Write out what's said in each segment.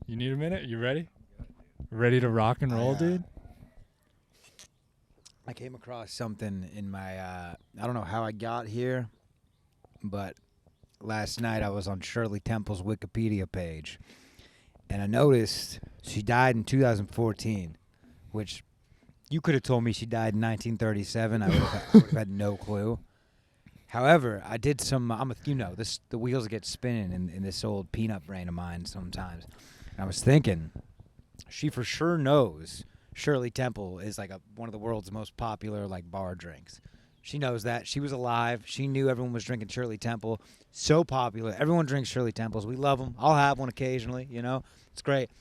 You need a minute? You ready? Ready to rock and roll, dude? I came across something in my, I don't know how I got here, but last night I was on Shirley Temple's Wikipedia page, and I noticed she died in 2014, which you could have told me she died in 1937. I would have had no clue. However, I did some, the wheels get spinning in this old peanut brain of mine sometimes. And I was thinking, she for sure knows Shirley Temple is like one of the world's most popular like bar drinks. She knows that. She was alive. She knew everyone was drinking Shirley Temple. So popular. Everyone drinks Shirley Temples. We love them. I'll have one occasionally, you know. It's great.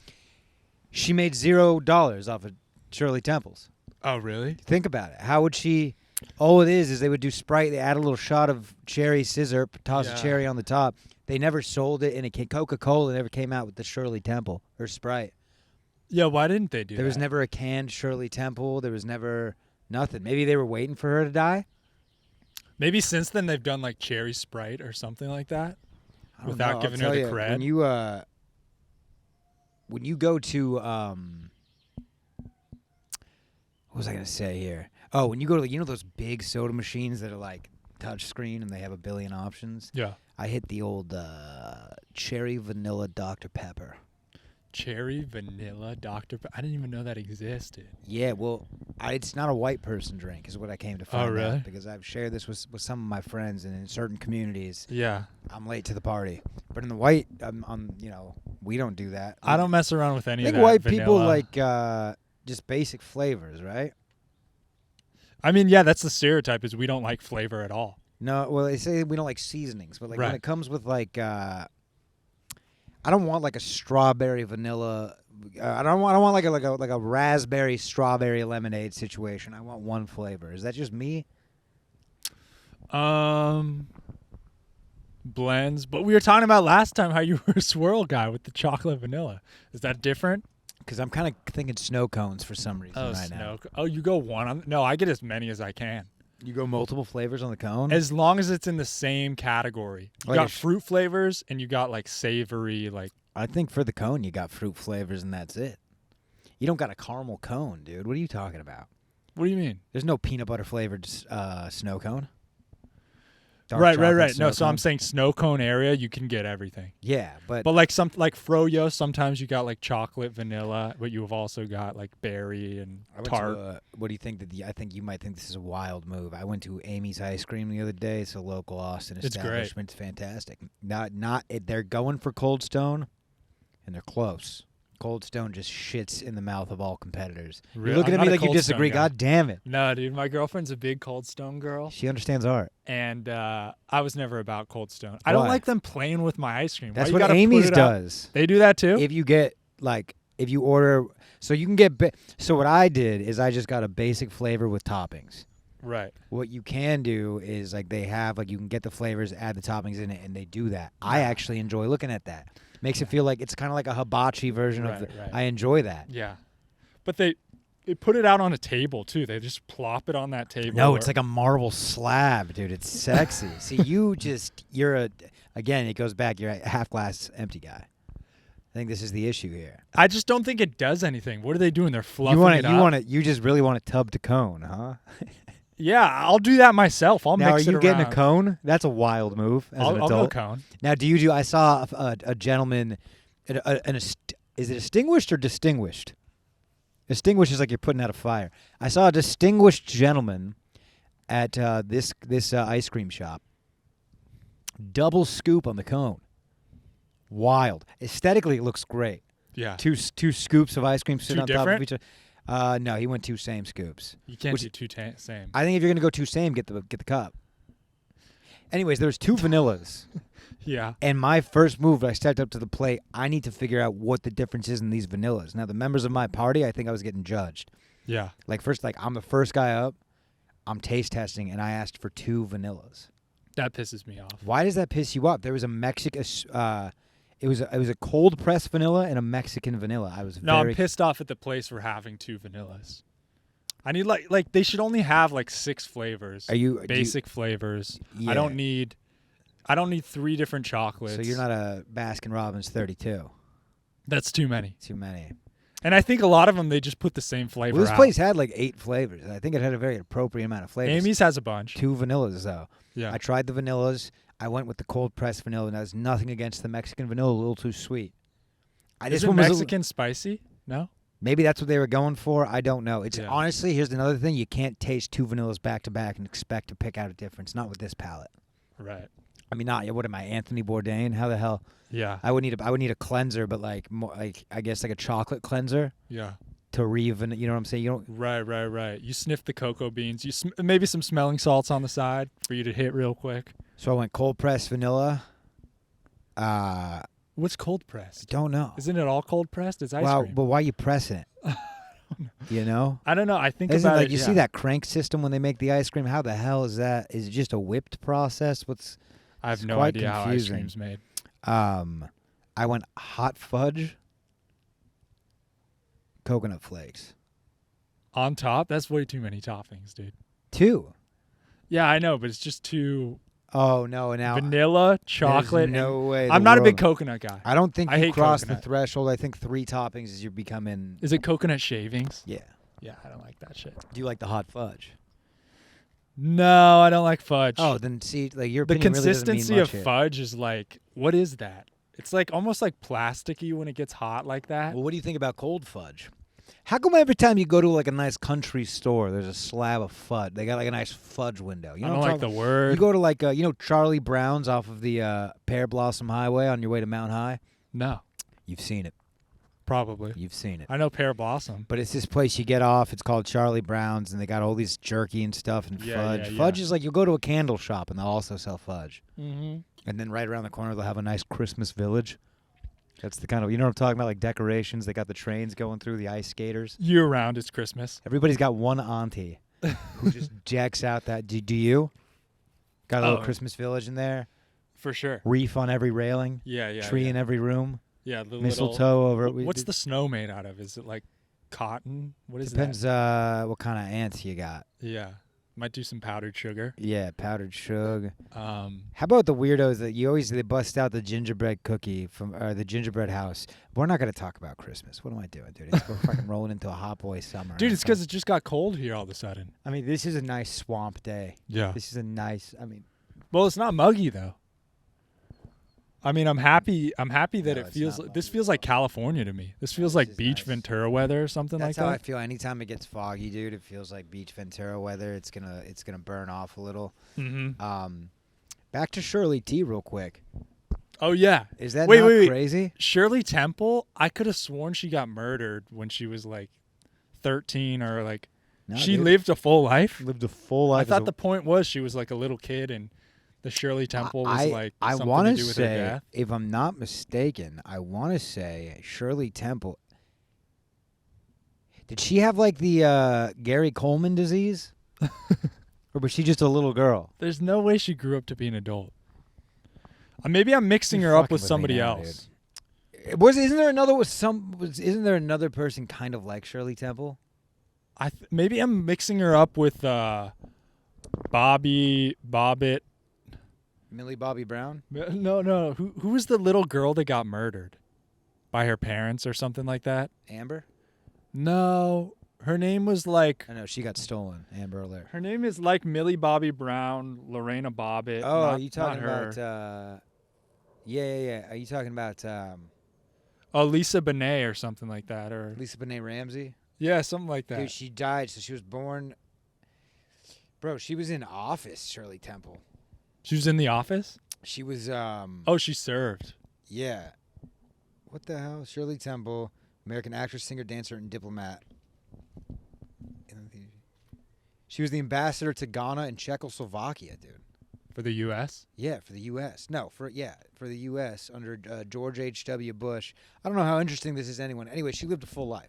She made $0 off of Shirley Temples. Oh, really? Think about it. How would she... All it is they would do Sprite. They add a little shot of cherry scissor, toss a cherry on the top. They never sold it, and Coca-Cola never came out with the Shirley Temple or Sprite. Yeah, why didn't they do that? There was never a canned Shirley Temple. There was never nothing. Maybe they were waiting for her to die. Maybe since then they've done like cherry Sprite or something like that without giving her the cred. When you go to what was I gonna say here? Oh, when you go to those big soda machines that are like touch screen and they have a billion options. Yeah. I hit the old cherry vanilla Dr. Pepper. Cherry vanilla Dr. Pepper. I didn't even know that existed. Yeah, well, it's not a white person drink is what I came to find out. Because I've shared this with some of my friends, and in certain communities, I'm late to the party. But in the white, we don't do that. I don't mess around with any of that. I think white vanilla. people like just basic flavors, right? I mean, yeah, that's the stereotype is we don't like flavor at all. No, well, they say we don't like seasonings, but like when it comes with like, I don't want like a strawberry vanilla. I don't want like a raspberry strawberry lemonade situation. I want one flavor. Is that just me? Blends, but we were talking about last time how you were a swirl guy with the chocolate vanilla. Is that different? Because I'm kind of thinking snow cones for some reason now. Oh, you go one on? No, I get as many as I can. You go multiple flavors on the cone? As long as it's in the same category. You got fruit flavors and you got like savory, like. I think for the cone you got fruit flavors and that's it. You don't got a caramel cone, dude. What are you talking about? What do you mean? There's no peanut butter flavored snow cone. Right. No, so I'm saying snow cone area, you can get everything. Yeah, but like froyo, sometimes you got like chocolate, vanilla, but you have also got like berry and tart. What do you think? I think you might think this is a wild move. I went to Amy's Ice Cream the other day. It's a local Austin establishment. It's fantastic. They're going for Cold Stone, and they're close. Cold Stone just shits in the mouth of all competitors. Really? You're looking at me like you disagree. God damn it. No, dude, my girlfriend's a big Cold Stone girl. She understands art. And I was never about Cold Stone. I don't like them playing with my ice cream. That's what Amy's does. They do that too? If you order, so you can get, so what I did is I just got a basic flavor with toppings. Right. What you can do is like they have, like you can get the flavors, add the toppings in it, and they do that. I actually enjoy looking at that. Makes it feel like it's kind of like a hibachi version of it. I enjoy that. Yeah. But they put it out on a table, too. They just plop it on that table. No, it's like a marble slab, dude. It's sexy. See, again, it goes back, you're a half glass empty guy. I think this is the issue here. I just don't think it does anything. What are they doing? They're fluffing it up. You just really want a tub to cone, huh? Yeah, I'll do that myself. I'll mix it around. Now, are you getting a cone? That's a wild move as an adult. I'll go cone. Now, I saw a gentleman, is it distinguished or distinguished? Distinguished is like you're putting out a fire. I saw a distinguished gentleman at this ice cream shop. Double scoop on the cone. Wild. Aesthetically, it looks great. Yeah. Two scoops of ice cream sitting on top of each other. No, he went two same scoops. You can't do two same. I think if you're gonna go two same, get the cup. Anyways, there's two vanillas. Yeah. And my first move, I stepped up to the plate. I need to figure out what the difference is in these vanillas. Now, the members of my party, I think I was getting judged. Yeah. I'm the first guy up. I'm taste testing, and I asked for two vanillas. That pisses me off. Why does that piss you off? There was a Mexican. It was a cold pressed vanilla and a Mexican vanilla. I'm pissed off at the place for having two vanillas. I need like they should only have like 6 flavors. Basic flavors? Yeah. I don't need 3 different chocolates. So you're not a Baskin Robbins 32. That's too many. Too many. And I think a lot of them, they just put the same flavor Well, this out. place had like 8 flavors. I think it had a very appropriate amount of flavors. Amy's has a bunch. 2 vanillas, though. Yeah. I tried the vanillas. I went with the cold pressed vanilla, and there's nothing against the Mexican vanilla. A little too sweet. Is it Mexican spicy? No? Maybe that's what they were going for. I don't know. It's honestly, here's another thing. You can't taste 2 vanillas back to back and expect to pick out a difference. Not with this palate. Right. I mean, what am I, Anthony Bourdain? How the hell? Yeah. I would need a cleanser, but like more like I guess like a chocolate cleanser. Yeah. To you know what I'm saying? You don't. Right. You sniff the cocoa beans. You maybe some smelling salts on the side for you to hit real quick. So I went cold pressed vanilla. What's cold pressed? Don't know. Isn't it all cold pressed? It's ice cream. But why you pressing it? You know? I don't know. I think Isn't about like it. You see that crank system when they make the ice cream? How the hell is that? Is it just a whipped process? I have no idea how ice cream's made. I went hot fudge, coconut flakes. On top? That's way too many toppings, dude. 2. Yeah, I know, but it's just too... Oh, no. Now vanilla, chocolate. No way. I'm not a big coconut guy. I don't think you crossed the coconut. threshold. I think 3 toppings is you're becoming... Is it coconut shavings? Yeah. Yeah, I don't like that shit. Do you like the hot fudge? No, I don't like fudge. Oh, then see, like your the opinion consistency really doesn't mean of much fudge is like, what is that? It's like almost like plasticky when it gets hot like that. Well, what do you think about cold fudge? How come every time you go to like a nice country store, there's a slab of fudge? They got like a nice fudge window. You know I don't like the word. You go to like Charlie Brown's off of the Pear Blossom Highway on your way to Mount High. No, you've seen it. Probably. You've seen it. I know Pear Blossom. But it's this place you get off. It's called Charlie Brown's, and they got all these jerky and stuff and fudge. Fudge is like you'll go to a candle shop, and they'll also sell fudge. Mm-hmm. And then right around the corner, they'll have a nice Christmas village. That's the kind of, you know what I'm talking about, like decorations. They got the trains going through, the ice skaters. Year round, it's Christmas. Everybody's got one auntie who just jacks out that. Do you? Got a little Christmas village in there? For sure. Reef on every railing? Yeah. Tree in every room? Yeah. The mistletoe over. What's the snow made out of? Is it like cotton? What is Depends, that? what kind of ants you got. Yeah. Might do some powdered sugar. Yeah, powdered sugar. How about the weirdos that they bust out the gingerbread cookie from the gingerbread house? We're not going to talk about Christmas. What am I doing, dude? We're fucking rolling into a hot boy summer. Dude, it's because it just got cold here all of a sudden. I mean, this is a nice swamp day. Yeah. This is a nice, Well, it's not muggy, though. I mean, I'm happy that it feels. This feels like California to me. This feels like Beach Ventura weather or something like that. That's how I feel. Anytime it gets foggy, dude, it feels like Beach Ventura weather. It's gonna burn off a little. Mm-hmm. Back to Shirley T real quick. Oh yeah, is that wait. crazy? Shirley Temple. I could have sworn she got murdered when she was like 13 or like. No, she lived a full life. Lived a full life. I thought the point was she was like a little kid and. The Shirley Temple was like something to do with her death. If I'm not mistaken, I want to say Shirley Temple. Did she have like the Gary Coleman disease? Or was she just a little girl? There's no way she grew up to be an adult. Maybe I'm mixing her up with somebody else. Isn't there another person kind of like Shirley Temple? Maybe I'm mixing her up with Bobbitt. Millie Bobby Brown? No. Who was the little girl that got murdered by her parents or something like that? Amber? No. Her name was like... I know, she got stolen. Amber Alert. Her name is like Millie Bobby Brown, Lorena Bobbitt. Oh, are you talking about... Yeah. Are you talking about... Lisa Bonet or something like that? Or Lisa Bonet Ramsey? Yeah, something like that. Dude, she died, so she was born... Bro, she was in office, Shirley Temple. She was in the office? She was, she served. Yeah. What the hell? Shirley Temple, American actress, singer, dancer, and diplomat. She was the ambassador to Ghana and Czechoslovakia, dude. For the U.S.? Yeah, for the U.S. No, for the U.S. under George H.W. Bush. I don't know how interesting this is to anyone. Anyway, she lived a full life.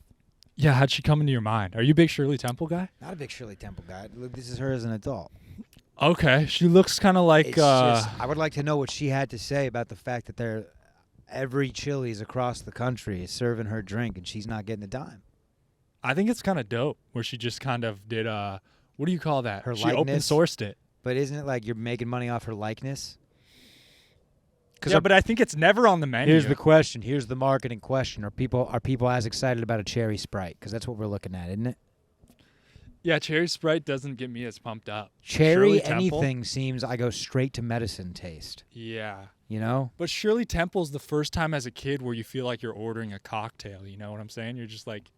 Yeah, how'd she come into your mind? Are you a big Shirley Temple guy? Not a big Shirley Temple guy. This is her as an adult. Okay, she looks kind of like... I would like to know what she had to say about the fact that every Chili's across the country is serving her drink and she's not getting a dime. I think it's kind of dope where she just kind of did... what do you call that? Her she likeness? open sourced it. But isn't it like you're making money off her likeness? Yeah, but I think it's never on the menu. Here's the question. Here's the marketing question. Are people as excited about a cherry Sprite? Because that's what we're looking at, isn't it? Yeah, cherry Sprite doesn't get me as pumped up. Cherry Shirley Temple? anything seems I go straight to medicine taste. Yeah. You know? But Shirley Temple's the first time as a kid where you feel like you're ordering a cocktail. You know what I'm saying? You're just like,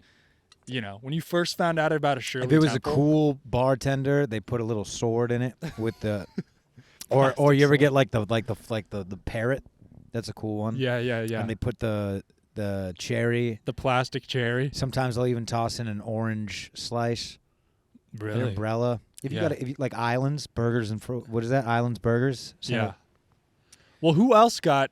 you know, when you first found out about a Shirley If it was Temple, a cool bartender, they put a little sword in it with the, or you ever get like the parrot? That's a cool one. Yeah. And they put the cherry. The plastic cherry. Sometimes they'll even toss in an orange slice. Really? An umbrella. If you like Islands Burgers and what is that? Islands Burgers. So yeah. Well, who else got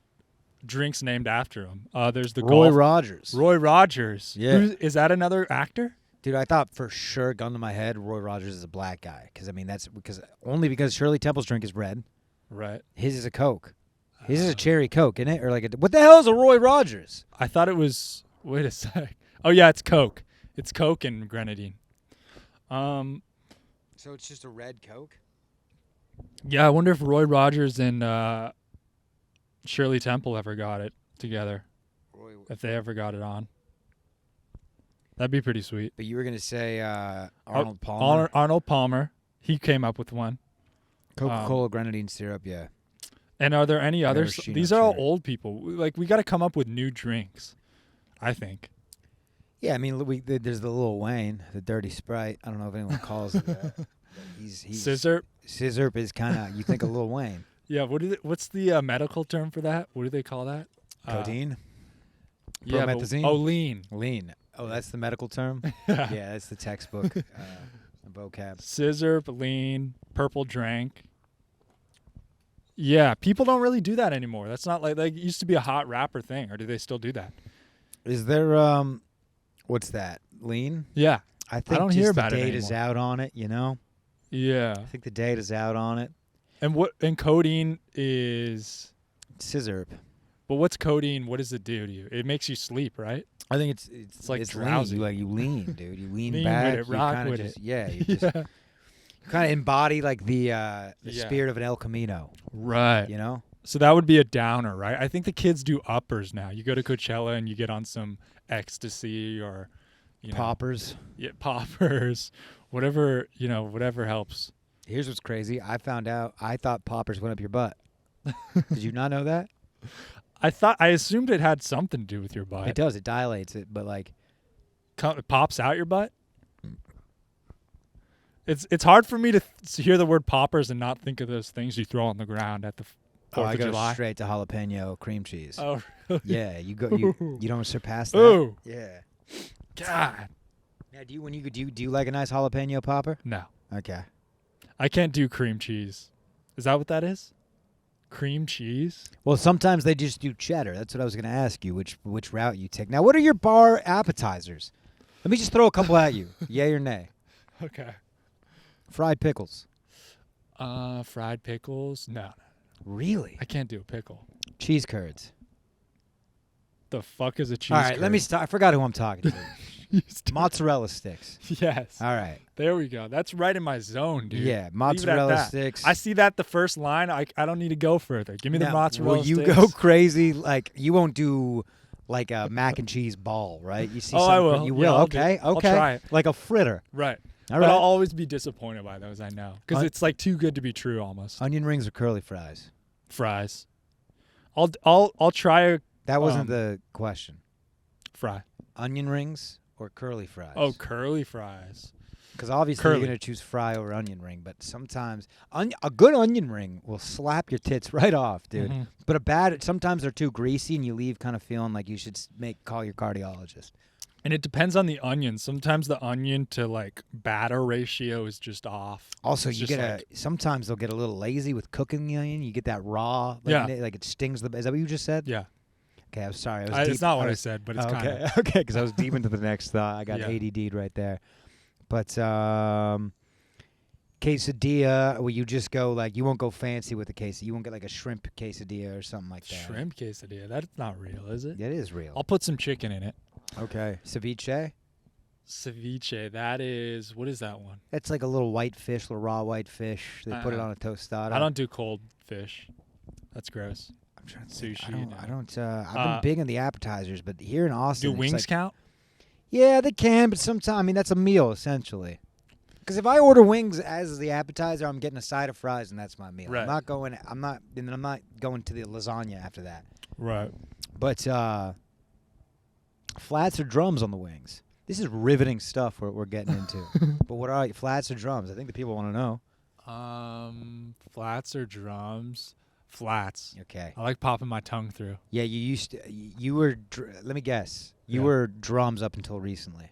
drinks named after him? There's the Roy Rogers. Roy Rogers. Yeah. Is that another actor? Dude, I thought for sure, gun to my head, Roy Rogers is a black guy. Because I mean, that's because Shirley Temple's drink is red. Right. His is a Coke. His is a cherry Coke, isn't it? Or like what the hell is a Roy Rogers? I thought it was. Wait a sec. Oh yeah, it's Coke. It's Coke and grenadine. So it's just a red Coke? Yeah, I wonder if Roy Rogers and Shirley Temple ever got it together. If they ever got it on. That'd be pretty sweet. But you were going to say Arnold Palmer? Arnold Palmer. He came up with one. Coca-Cola grenadine syrup, yeah. And are there any others? Maraschino These are all cherry. old people. Like, we got to come up with new drinks, I think. Yeah, I mean, there's the Lil Wayne, the Dirty Sprite. I don't know if anyone calls it that. But he's Scissor. Scissor is kind of, you think of Lil Wayne. Yeah, what's the medical term for that? What do they call that? Codeine? Yeah, Promethazine? lean. Lean. Oh, that's the medical term? Yeah, that's the textbook vocab. Scissor, lean, purple drank. Yeah, people don't really do that anymore. That's not like it used to be a hot rapper thing, or do they still do that? Is there, what's that? Lean? Yeah. I think don't just hear the about it data's anymore. out on it, you know? Yeah. I think the data's out on it. And codeine is Scissor. But what's codeine? What does it do to you? It makes you sleep, right? I think It's like lean. drowsy. You lean, dude. You lean Lean back. with it, you rock kinda with just, it. Yeah, you just kind of embody like the Yeah. spirit of an El Camino. Right. You know? So that would be a downer, right? I think the kids do uppers now. You go to Coachella and you get on some ecstasy or Poppers. Yeah, poppers, whatever helps. Here's what's crazy. I found out. I thought poppers went up your butt. Did you not know that? I assumed it had something to do with your butt. It does. It dilates it, but like It pops out your butt. It's hard for me to hear the word poppers and not think of those things you throw on the ground at the 4th I of go July. straight to jalapeno cream cheese. Oh, really? Yeah, you go. You don't surpass that. Ooh, Yeah. God. Now, do you like a nice jalapeno popper? No, Okay. I can't do cream cheese. Is that what that is? Cream cheese? Well, sometimes they just do cheddar. That's what I was going to ask you, which route you take. Now, what are your bar appetizers? Let me just throw a couple at you. Yay or nay? Okay. Fried pickles. Fried pickles? No, Really? I can't do a pickle. Cheese curds. The fuck is a cheese? All right, let me start. I forgot who I'm talking to. Mozzarella sticks. Yes. All right. There we go. That's right in my zone, dude. Yeah, Leave it at mozzarella that. sticks. I see that the first line. I don't need to go further. Give me the Now, mozzarella will you sticks. go crazy? Like, you won't do like a mac and cheese ball, right? You see Oh, some, I will. You Yeah, will. I'll Okay. do it. I'll Okay. try it. Like a fritter. Right. All But right. I'll always be disappointed by those, I know. Because it's like too good to be true almost. Onion rings or curly fries? Fries. I'll try a That wasn't the question. fry. Onion rings or curly fries? Oh, curly fries. Because obviously curly. you're going to choose fry over onion ring, but sometimes a good onion ring will slap your tits right off, dude. Mhm. But sometimes they're too greasy and you leave kind of feeling like you should call your cardiologist. And it depends on the onion. Sometimes the onion to like batter ratio is just off. Also, It's you just get sometimes they'll get a little lazy with cooking the onion. You get that raw, Yeah. like it stings the. Is that what you just said? Yeah. Okay, I'm sorry. I was deep, It's not what I was- said, but it's okay, kind of. okay, because I was deep into the next thought. I got Yeah. ADD'd right there. But quesadilla, well, you just go like you won't go fancy with the quesadilla. You won't get like a shrimp quesadilla or something like that. Shrimp quesadilla. That's not real, is it? That is real. I'll put some chicken in it. Okay, ceviche. Ceviche. That is. What is that one? That's like a little white fish, little raw white fish. They put it on a tostada. I don't do cold fish. That's gross. sushi. I don't. I've been big on the appetizers, but here in Austin, Do wings count? Yeah, they can, but sometimes I mean that's a meal essentially. Because if I order wings as the appetizer, I'm getting a side of fries, and that's my meal. Right. I'm not going to the lasagna after that. Right. But flats or drums on the wings? This is riveting stuff we're getting into. But what are flats or drums? I think the people want to know. Flats or drums? Flats. Okay. I like popping my tongue through. Yeah, you were. Let me guess. You were drums up until recently.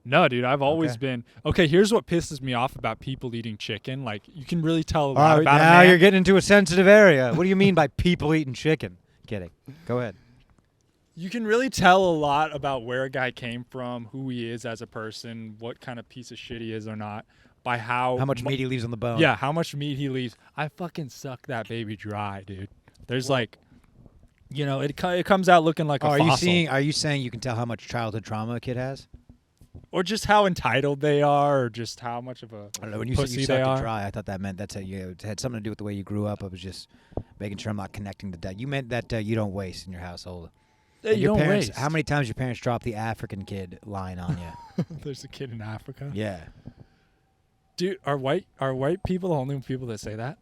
No, dude, I've always been. Okay, here's what pisses me off about people eating chicken. Like, you can really tell a lot about a man. Now you're getting into a sensitive area. What do you mean by people eating chicken? Kidding. Go ahead. You can really tell a lot about where a guy came from, who he is as a person, what kind of piece of shit he is or not, by how much meat he leaves on the bone. Yeah, how much meat he leaves. I fucking suck that baby dry, dude. There's it comes out looking like a fossil. Are you saying you can tell how much childhood trauma a kid has? Or just how entitled they are, or just how much of a I don't know. When you said you sucked it dry, I thought that meant it had something to do with the way you grew up. I was just making sure I'm not connecting the dots. You meant that you don't waste in your household. Yeah, you don't waste. How many times your parents dropped the African kid line on you? There's a kid in Africa. Yeah. Dude, are white people the only people that say that?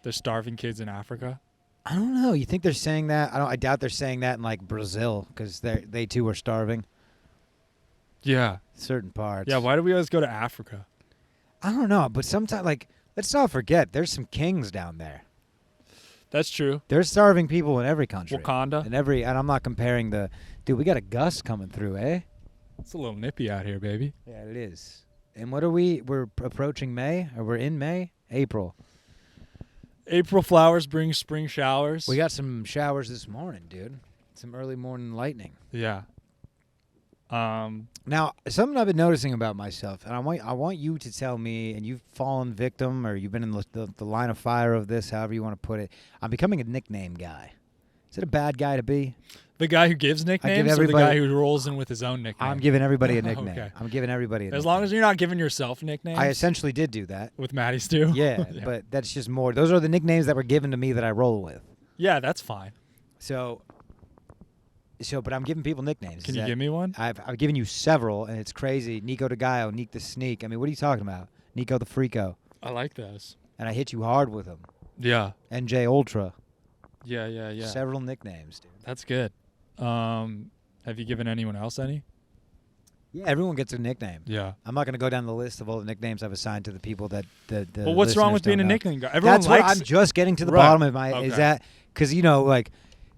There's starving kids in Africa? I don't know. You think they're saying that? I doubt they're saying that in like Brazil because they too are starving. Yeah. Certain parts. Yeah, why do we always go to Africa? I don't know, but sometimes let's not forget there's some kings down there. That's true. There's starving people in every country. Wakanda. And I'm not comparing dude, we got a gust coming through, eh? It's a little nippy out here, baby. Yeah, it is. And what are we're approaching May, or we're in May? April. April flowers bring spring showers. We got some showers this morning, dude. Some early morning lightning. Yeah. Now, something I've been noticing about myself, and I want you to tell me, and you've fallen victim, or you've been in the line of fire of this, however you want to put it. I'm becoming a nickname guy. Is it a bad guy to be? The guy who gives nicknames, or the guy who rolls in with his own nickname? I'm giving everybody a nickname. Okay. I'm giving everybody a nickname. As long as you're not giving yourself nicknames. I essentially did do that. With Matty Stew? Yeah, Yeah. But that's just more. Those are the nicknames that were given to me that I roll with. Yeah, that's fine. So, but I'm giving people nicknames. Can you give me one? I've given you several, and it's crazy. Niko the Guyo, Neek the Sneak. I mean, what are you talking about? Niko the Freako. I like those. And I hit you hard with them. Yeah. NJ Ultra. Yeah. Several nicknames, dude. That's good. Have you given anyone else any? Yeah, everyone gets a nickname. Yeah. I'm not going to go down the list of all the nicknames I've assigned to the people that the Well, what's wrong with being a nickname guy? Everyone That's likes what I'm just getting to the bottom of my is that because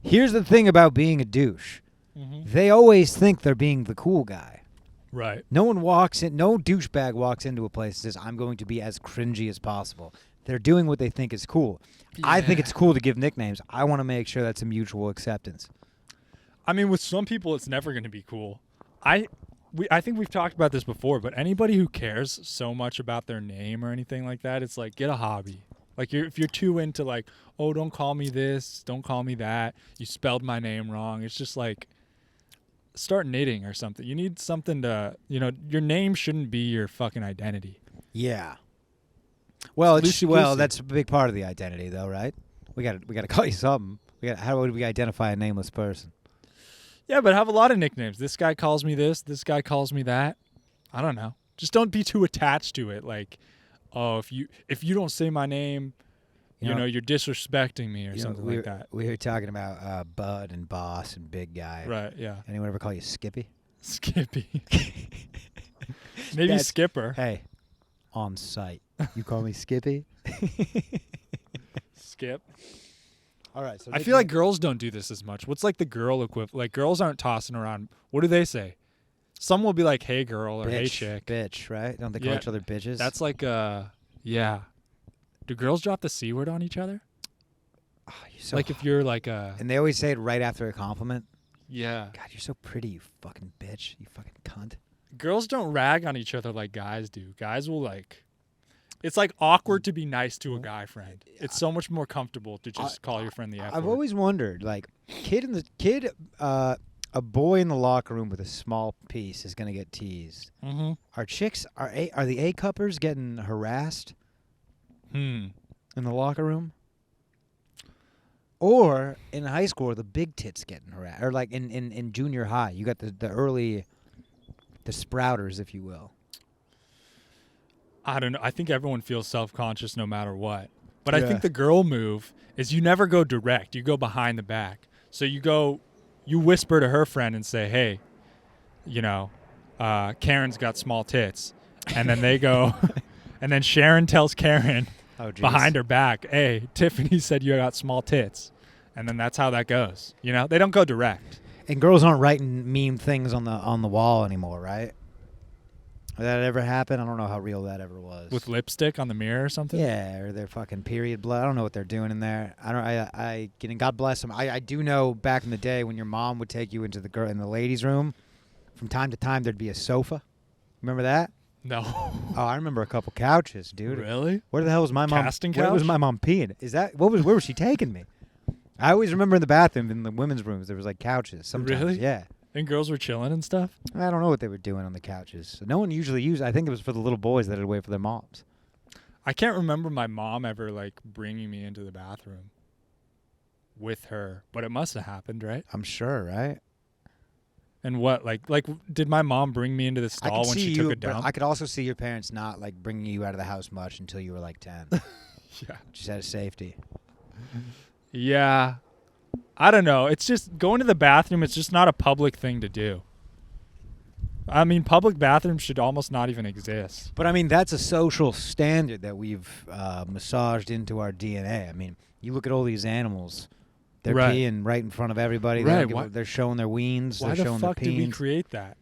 here's the thing about being a douche. Mm-hmm. They always think they're being the cool guy. Right. No douchebag walks into a place and says, I'm going to be as cringy as possible. They're doing what they think is cool. Yeah. I think it's cool to give nicknames. I want to make sure that's a mutual acceptance. I mean, with some people, it's never going to be cool. I think we've talked about this before, but anybody who cares so much about their name or anything like that, it's like, get a hobby. Like, if you're too into like, oh, don't call me this, don't call me that, you spelled my name wrong. It's just like, start knitting or something. You need something to, your name shouldn't be your fucking identity. Yeah. Well, that's a big part of the identity, though, right? We got to call you something. How would we identify a nameless person? Yeah, but have a lot of nicknames. This guy calls me this guy calls me that. I don't know. Just don't be too attached to it. Like, oh, if you don't say my name, you're disrespecting me or something like that. We were talking about Bud and Boss and Big Guy. Right, yeah. Anyone ever call you Skippy? Skippy. Maybe Skipper. Hey, on site. You call me Skippy? Skip. All right. So I feel like girls don't do this as much. What's like the girl equivalent? Like, girls aren't tossing around. What do they say? Some will be like, hey, girl, or hey, chick. Bitch, right? Don't they call each other bitches? That's like, yeah. Do girls drop the C word on each other? Oh, you're so like, if you're like a... And they always say it right after a compliment? Yeah. God, you're so pretty, you fucking bitch. You fucking cunt. Girls don't rag on each other like guys do. Guys will like... It's like awkward to be nice to a guy friend. It's so much more comfortable to just call your friend the F word. I've always wondered, like, a boy in the locker room with a small piece is gonna get teased. Mm-hmm. Are the A-cuppers getting harassed? In the locker room? Or in high school, the big tits getting harassed. Or like in junior high, you got the early, the sprouters, if you will. I don't know. I think everyone feels self-conscious no matter what. But Yeah. I think the girl move is you never go direct. You go behind the back. So you whisper to her friend and say, hey, Karen's got small tits. And then they go, and then Sharon tells Karen behind her back, hey, Tiffany said you got small tits. And then that's how that goes. They don't go direct. And girls aren't writing mean things on the wall anymore, right? Did that ever happen? I don't know how real that ever was. With lipstick on the mirror or something? Yeah, or their fucking period blood. I don't know what they're doing in there. God bless them. I do know back in the day when your mom would take you into in the ladies' room, from time to time there'd be a sofa. Remember that? No. Oh, I remember a couple couches, dude. Really? Where the hell was my mom? Casting Where was couch? my mom peeing? Where was she taking me? I always remember in the bathroom in the women's rooms there was like couches. Sometimes, Really? yeah. And girls were chilling and stuff? I don't know what they were doing on the couches. No one usually used. I think it was for the little boys that had wait for their moms. I can't remember my mom ever bringing me into the bathroom with her, but it must have happened, right? I'm sure, right? And what, did my mom bring me into the I stall could when see she took you, a dump? I could also see your parents not bringing you out of the house much until you were 10. Yeah. Just out of safety. Yeah. I don't know. It's just going to the bathroom. It's just not a public thing to do. I mean, public bathrooms should almost not even exist. But I mean, that's a social standard that we've massaged into our DNA. I mean, you look at all these animals. They're Right. peeing right in front of everybody. Right. They're showing their weens. Why they're the showing fuck their did we peens. create that?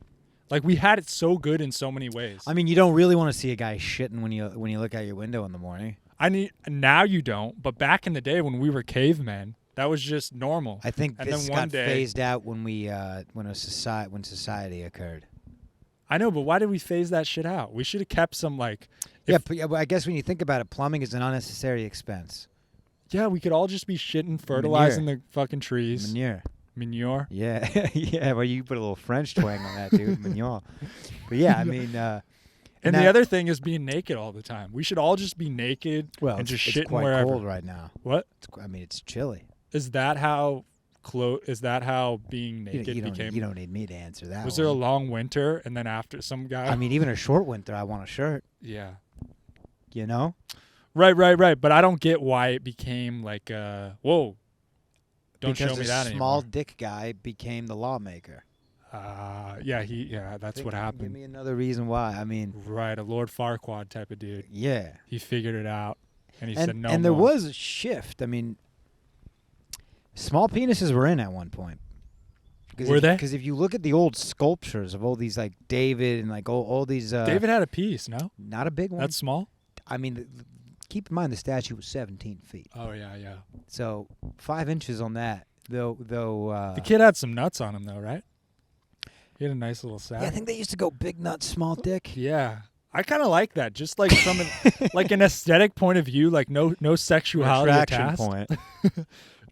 We had it so good in so many ways. I mean, you don't really want to see a guy shitting when you look out your window in the morning. Now you don't, but back in the day when we were cavemen, that was just normal. I think And this then one got day- phased out when society occurred. I know, but why did we phase that shit out? We should have kept some But I guess when you think about it, plumbing is an unnecessary expense. Yeah, we could all just be shitting, fertilizing the fucking trees. Manure. Yeah, yeah. Well, you put a little French twang on that, dude. Manure. But yeah, I mean. And the other thing is being naked all the time. We should all just be naked and just it's shitting quite wherever. cold right now. What? It's chilly. Is that how being naked became? You don't need me to answer that. Was there a long winter and then after some guy? I mean, even a short winter, I want a shirt. Yeah. You know? Right. But I don't get why it became whoa. Don't show me that Because a anymore. small dick guy became the lawmaker. That's what happened. Give me another reason why. I mean, Right, a Lord Farquaad type of dude. yeah. He figured it out, and he said no And there more. was a shift. I mean, small penises were in at one point. Were they? Because if you look at the old sculptures of all these David and all these, David had a piece, no? not a big one. That's small? I mean, keep in mind the statue was 17 feet. Oh, yeah. So 5 inches on that, though. The kid had some nuts on him, though, right? He had a nice little sack. Yeah, I think they used to go big nut, small dick. Yeah. I kind of like that. Just from an aesthetic point of view, no sexuality Attraction attached. point.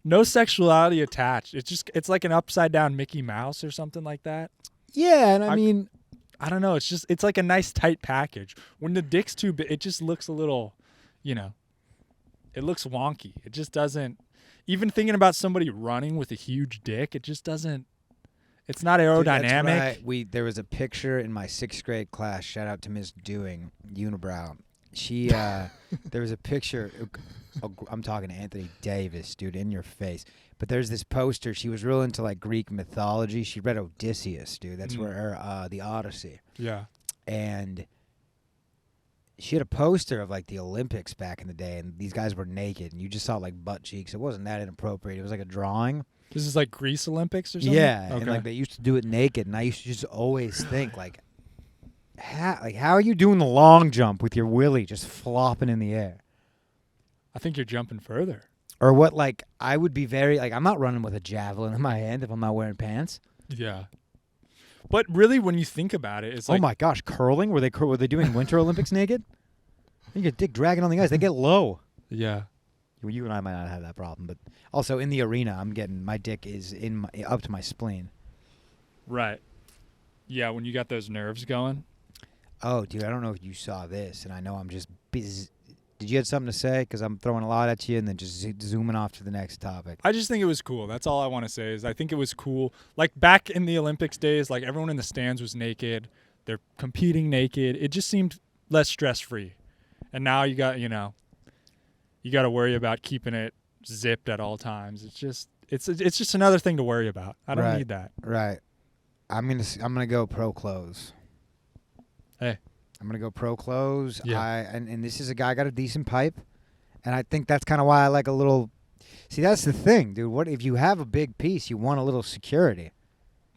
No sexuality attached. It's like an upside down Mickey Mouse or something like that. Yeah, and I mean, I don't know. It's like a nice tight package. When the dick's too big, it just looks a little, it looks wonky. It just doesn't. Even thinking about somebody running with a huge dick, it just doesn't. It's not aerodynamic. Dude, that's right. There was a picture in my 6th grade class. Shout out to Miss Dewing, Unibrow. She, there was a picture. I'm talking to Anthony Davis, dude, in your face. But there's this poster. She was real into Greek mythology. She read Odysseus, dude. That's where her, the Odyssey. Yeah. And she had a poster of the Olympics back in the day, and these guys were naked, and you just saw butt cheeks. It wasn't that inappropriate. It was a drawing. This is Greece Olympics or something? Yeah, Okay. and they used to do it naked, and I used to just always think how are you doing the long jump with your willy just flopping in the air? I think you're jumping further. Or what? I would be very I'm not running with a javelin in my hand if I'm not wearing pants. Yeah. But really, when you think about it, it's Oh my gosh, curling? Were they doing Winter Olympics naked? You get dick dragging on the ice. They get low. Yeah. You and I might not have that problem, but also in the arena, my dick is up to my spleen. Right. Yeah, when you got those nerves going. Oh, dude, I don't know if you saw this, and I know I'm just Did you have something to say? Because I'm throwing a lot at you and then just zooming off to the next topic. I just think it was cool. That's all I want to say is I think it was cool. Like back in the Olympics days, like everyone in the stands was naked. They're competing naked. It just seemed less stress-free. And now you got to worry about keeping it zipped at all times. It's just another thing to worry about. I don't need that. Right. I'm gonna go pro clothes. Hey. I'm gonna go pro clothes. Yeah. And this is a guy got a decent pipe, and I think that's kind of why I like a little. See, that's the thing, dude. What if you have a big piece? You want a little security.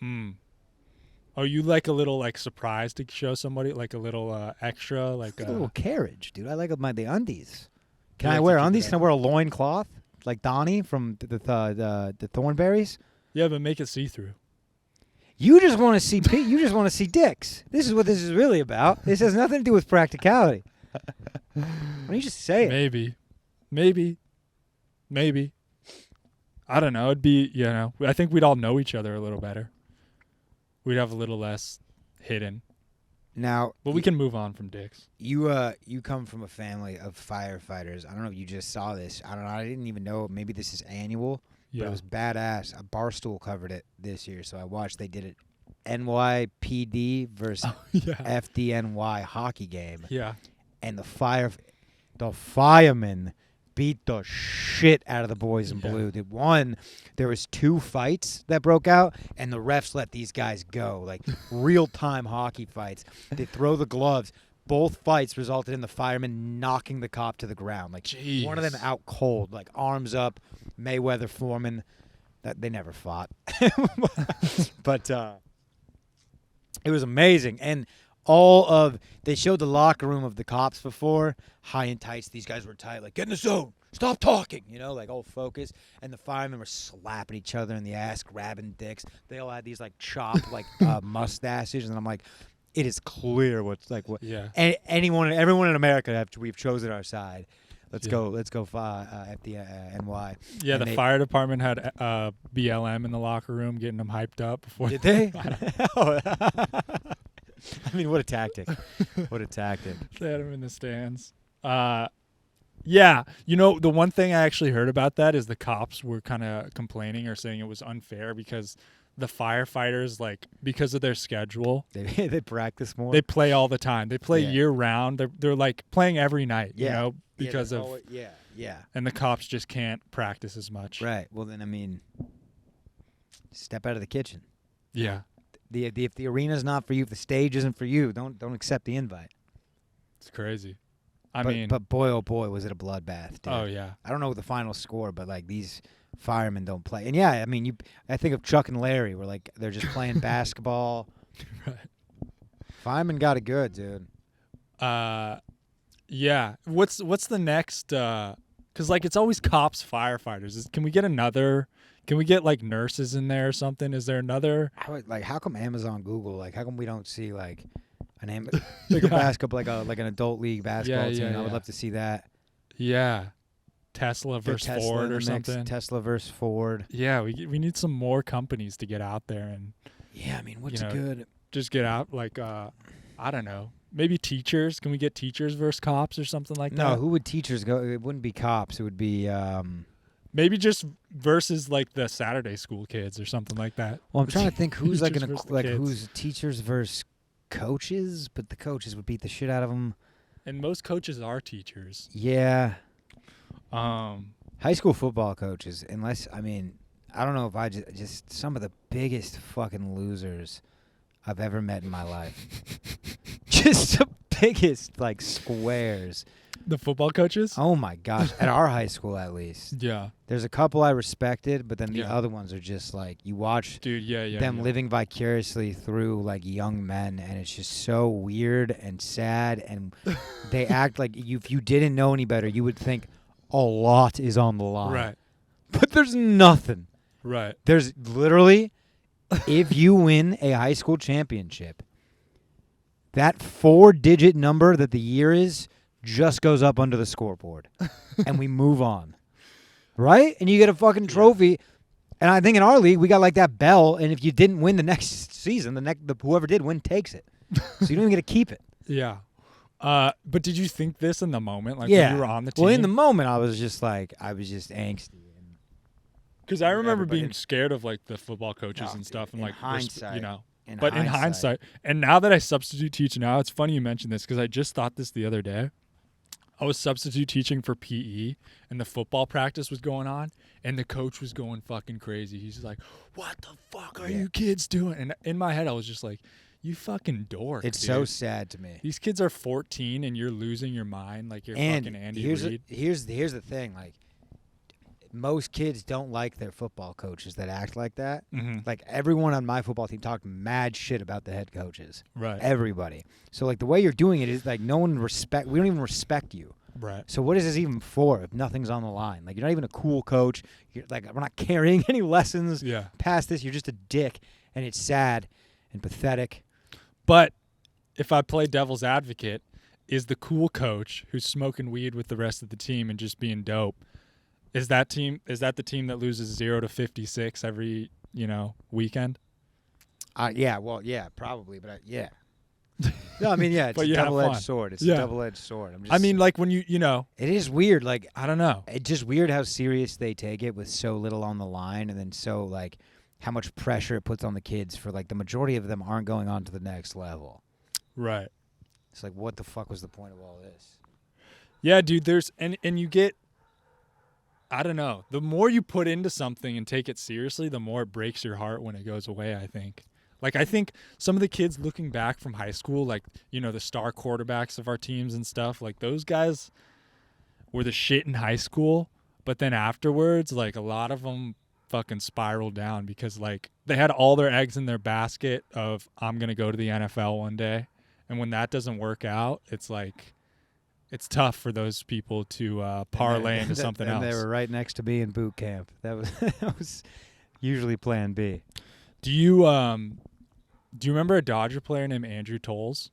Oh, you like a little like surprise to show somebody, like a little extra, like a little carriage, dude. I like the undies. Can like I wear undies? Can I wear a loincloth like Donnie from the Thornberries? Yeah, but make it see through. You just want to see you just want to see dicks. This is what this is really about. This has nothing to do with practicality. Why don't you just say it? Maybe. I don't know. It'd be, I think we'd all know each other a little better. We'd have a little less hidden. Now, but we can move on from dicks. You come from a family of firefighters. I don't know if you just saw this. I don't know. I didn't even know. Maybe this is annual. Yeah. But it was badass. A Barstool covered it this year, so I watched. They did it NYPD versus FDNY hockey game. Yeah. And the firemen beat the shit out of the boys in blue. There was 2 fights that broke out, and the refs let these guys go, like real-time hockey fights. They throw the gloves. Both fights resulted in the fireman knocking the cop to the ground. Like, jeez. One of them out cold, like arms up, Mayweather Foreman. That they never fought. But it was amazing. And they showed the locker room of the cops before, high and tights. These guys were tight, like, get in the zone, stop talking, like all focused. And the firemen were slapping each other in the ass, grabbing dicks. They all had these like chopped like mustaches, and I'm like, it is clear what's like what. Yeah. Everyone in America, we've chosen our side. Let's go at the NY. Yeah, and the fire department had BLM in the locker room, getting them hyped up before. Did they? I mean, what a tactic. What a tactic. They had him in the stands. Yeah. The one thing I actually heard about that is the cops were kind of complaining or saying it was unfair because the firefighters, like, because of their schedule. They practice more. They play all the time. They play year round. They're like playing every night, because of. Yeah. And the cops just can't practice as much. Right. Well, then, I mean, step out of the kitchen. Yeah. If the arena's not for you, if the stage isn't for you, don't accept the invite. It's crazy. But boy, oh boy, was it a bloodbath, dude. Oh yeah. I don't know the final score, but like these firemen don't play. And yeah, I mean, I think of Chuck and Larry, where like they're just playing basketball. Right. Firemen got it good, dude. Yeah. What's the next? Because like it's always cops, firefighters. Can we get another? Can we get like nurses in there or something? Is there another? How come Amazon, Google, like how come we don't see like bigger basketball, like an adult league basketball team? I would love to see that. Yeah. Tesla versus Ford or something. Tesla versus Ford. Yeah, we need some more companies to get out there and. Yeah, I mean, what's good? Just get out like I don't know. Maybe teachers. Can we get teachers versus cops or something like that? No, who would teachers go? It wouldn't be cops. It would be. Maybe just versus like the Saturday school kids or something like that. Well, I'm trying to think who's who's teachers versus coaches, but the coaches would beat the shit out of them. And most coaches are teachers. Yeah. High school football coaches, I don't know if I just some of the biggest fucking losers I've ever met in my life. Just the biggest like squares. The football coaches? Oh my gosh, at our high school at least. Yeah. There's a couple I respected, but then the other ones are just like you watch them living vicariously through like young men, and it's just so weird and sad, and they act like if you didn't know any better, you would think a lot is on the line. Right. But there's nothing. Right. There's literally, if you win a high school championship, that 4-digit number that the year is just goes up under the scoreboard, and we move on. Right? And you get a fucking trophy. And I think in our league, we got like that bell, and if you didn't win the next season, whoever did win takes it. So you don't even get to keep it. Yeah. But did you think this in the moment, like yeah. when you were on the team? Well, in the moment, I was just angsty. Because I remember everybody- being scared of like the football coaches No, and stuff, and in like hindsight- you know. In But in hindsight, and now that I substitute teach now, it's funny you mentioned this because I just thought this the other day. I was substitute teaching for PE, and the football practice was going on, and the coach was going fucking crazy. He's just like, "What the fuck are you kids doing?" And in my head, I was just like, "You fucking dork." it's dude. so sad to me. These kids are 14, and you're losing your mind like you're fucking Andy Reid. Here's the thing. Like, most kids don't like their football coaches that act like that. Mm-hmm. Like, everyone on my football team talked mad shit about the head coaches. Right. Everybody. So, like, the way you're doing it is like we don't even respect you. Right. So what is this even for if nothing's on the line? Like, you're not even a cool coach. You're like, we're not carrying any lessons Yeah. past this. You're just a dick, and it's sad and pathetic. But if I play devil's advocate, is the cool coach who's smoking weed with the rest of the team and just being dope? Is that the team that loses 0 to 56 every, weekend? Yeah, probably, but yeah. No, I mean, yeah, it's But a you have double-edged fun. sword. It's Yeah. a double-edged sword. I mean, like when you it is weird. Like, I don't know. it's just weird how serious they take it with so little on the line, and then so like how much pressure it puts on the kids for like the majority of them aren't going on to the next level. Right. It's like, what the fuck was the point of all this? Yeah, dude, there's and you get, I don't know. The more you put into something and take it seriously, the more it breaks your heart when it goes away, I think. Like, I think some of the kids looking back from high school, like, the star quarterbacks of our teams and stuff, like, those guys were the shit in high school. But then afterwards, like, a lot of them fucking spiraled down because, like, they had all their eggs in their basket of, I'm going to go to the NFL one day. And when that doesn't work out, it's like, it's tough for those people to parlay into something else. And they were right next to me in boot camp. That was usually plan B. Do you remember a Dodger player named Andrew Tolles?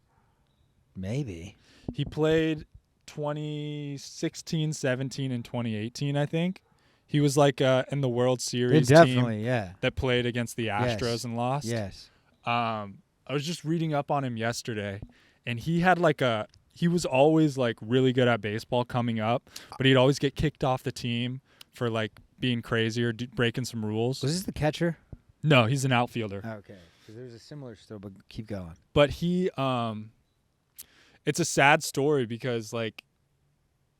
Maybe. He played 2016, 17, and 2018, I think. He was like in the World Series Definitely, team yeah. that played against the Astros Yes. and lost. Yes. I was just reading up on him yesterday, and he had he was always like really good at baseball coming up, but he'd always get kicked off the team for like being crazy or breaking some rules. Was this the catcher? No, he's an outfielder. Okay. There's a similar story, but keep going. But he it's a sad story because like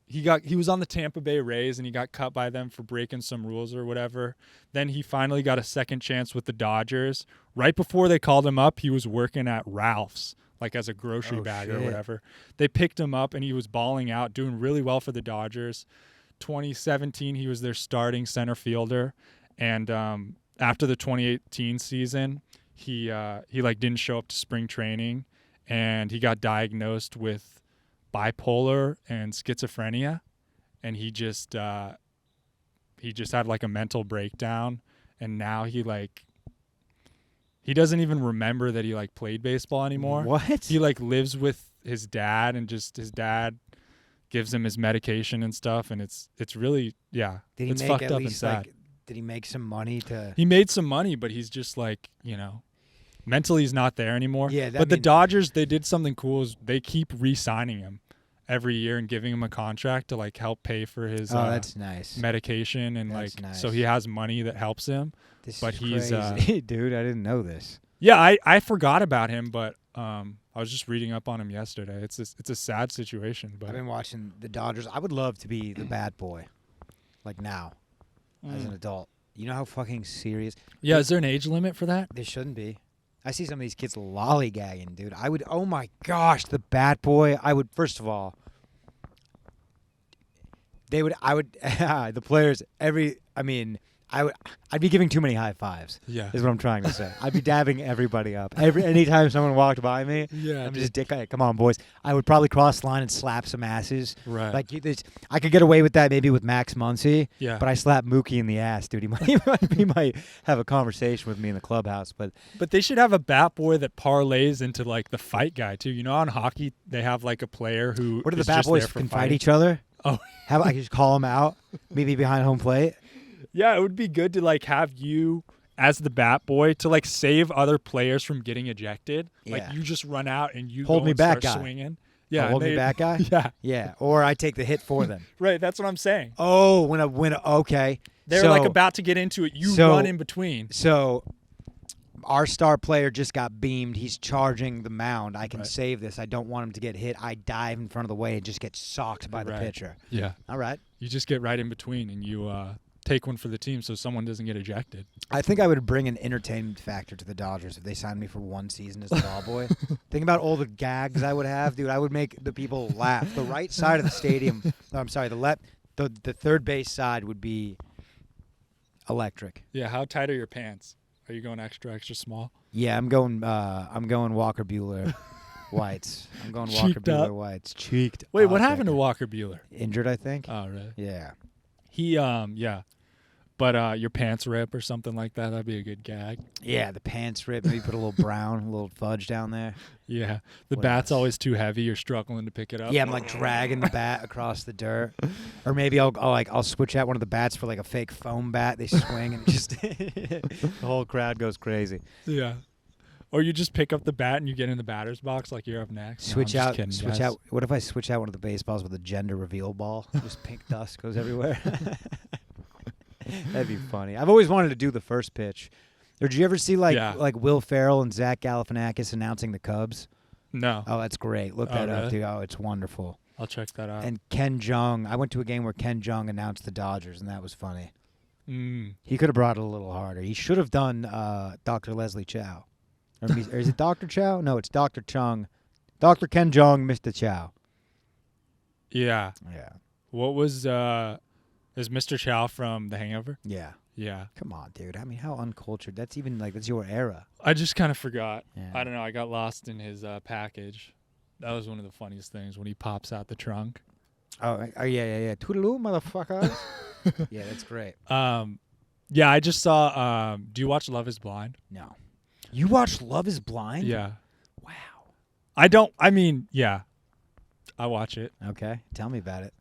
he was on the Tampa Bay Rays and he got cut by them for breaking some rules or whatever. Then he finally got a second chance with the Dodgers. Right before they called him up, he was working at Ralph's, like as a grocery bagger or whatever. They picked him up and he was balling out, doing really well for the Dodgers. 2017, he was their starting center fielder, and after the 2018 season, he like didn't show up to spring training, and he got diagnosed with bipolar and schizophrenia, and he just had like a mental breakdown, and now he doesn't even remember that he like played baseball anymore. What? He like lives with his dad, and just his dad gives him his medication and stuff, and it's really it's fucked up and sad. Did he make some money to? He made some money, but he's just like, mentally he's not there anymore. Yeah, but the Dodgers, they did something cool. Is they keep re-signing him every year and giving him a contract to like help pay for his that's nice. medication, and That's like nice. so he has money that helps him. But he's crazy. Dude, I didn't know this. Yeah, I forgot about him, but I was just reading up on him yesterday. It's a sad situation, but I've been watching the Dodgers. I would love to be the bad boy, like now, as an adult. You know how fucking serious? Yeah, is there an age limit for that? There shouldn't be. I see some of these kids lollygagging, dude. I would. Oh my gosh, the bad boy. I would. First of all, they would. I would. The players. I'd be giving too many high fives. Yeah. Is what I'm trying to say. I'd be dabbing everybody up. Anytime someone walked by me, Yeah, I'm just dick. Come on, boys. I would probably cross the line and slap some asses. Right. Like I could get away with that maybe with Max Muncy. Yeah. But I slapped Mookie in the ass, dude. He might have a conversation with me in the clubhouse. But they should have a bat boy that parlays into like the fight guy too. On hockey they have like a player who. what are the is bad just boys there for can fight fighting. each other? Oh. How about I just call them out? Maybe behind home plate. Yeah, it would be good to like have you as the bat boy to like save other players from getting ejected. Yeah. Like you just run out and you Hold go me and back, start guy. swinging, Yeah, A hold me they- back guy? Yeah, Yeah. Or I take the hit for them. right. That's what I'm saying. Oh, okay. They're So- like about to get into it. You so- run in between. So our star player just got beamed. He's charging the mound. I can Right. save this. I don't want him to get hit. I dive in front of the way and just get socked by the Right. pitcher. Yeah, All right. you just get right in between and you take one for the team so someone doesn't get ejected. I think I would bring an entertainment factor to the Dodgers if they signed me for one season as a ball boy. Think about all the gags I would have, dude. I would make the people laugh. The right side of the stadium, no, I'm sorry, the third base side would be electric. Yeah, how tight are your pants? Are you going extra small? Yeah, I'm going Walker Bueller whites. I'm going Walker Cheeked Bueller up. whites. Cheeked. Wait, up, what happened to baby. Walker Bueller? Injured, I think. Oh, really? Yeah. He yeah. But your pants rip or something like that, that'd be a good gag. Yeah, the pants rip. Maybe put a little brown, a little fudge down there. Yeah. The What bat's else? always too heavy, you're struggling to pick it up. Yeah, I'm like dragging the bat across the dirt, or maybe I'll switch out one of the bats for like a fake foam bat. They swing and just the whole crowd goes crazy. Yeah. Or you just pick up the bat and you get in the batter's box like you're up next. No, I'm Switch just out, kidding, switch guys. out. What if I switch out one of the baseballs with a gender reveal ball? Just pink dust goes everywhere. That'd be funny. I've always wanted to do the first pitch. Or did you ever see Yeah. like Will Ferrell and Zach Galifianakis announcing the Cubs? No. Oh, that's great. Look Oh, that up, really? dude. Oh, it's wonderful. I'll check that out. And Ken Jeong. I went to a game where Ken Jeong announced the Dodgers, and that was funny. Mm. He could have brought it a little harder. He should have done Dr. Leslie Chow. Or is it Dr. Chow? No, it's Dr. Chung. Dr. Ken Jeong, Mr. Chow. Yeah. Yeah. What was is Mr. Chow from The Hangover? Yeah. Yeah. Come on, dude. I mean, how uncultured. That's even that's your era. I just kind of forgot. Yeah. I don't know. I got lost in his package. That was one of the funniest things when he pops out the trunk. Oh, yeah. Toodaloo, motherfucker. Yeah, that's great. Yeah, I just saw. Do you watch Love Is Blind? No. You watched Love Is Blind? Yeah. Wow. I don't. I mean, yeah. I watch it. Okay. Tell me about it.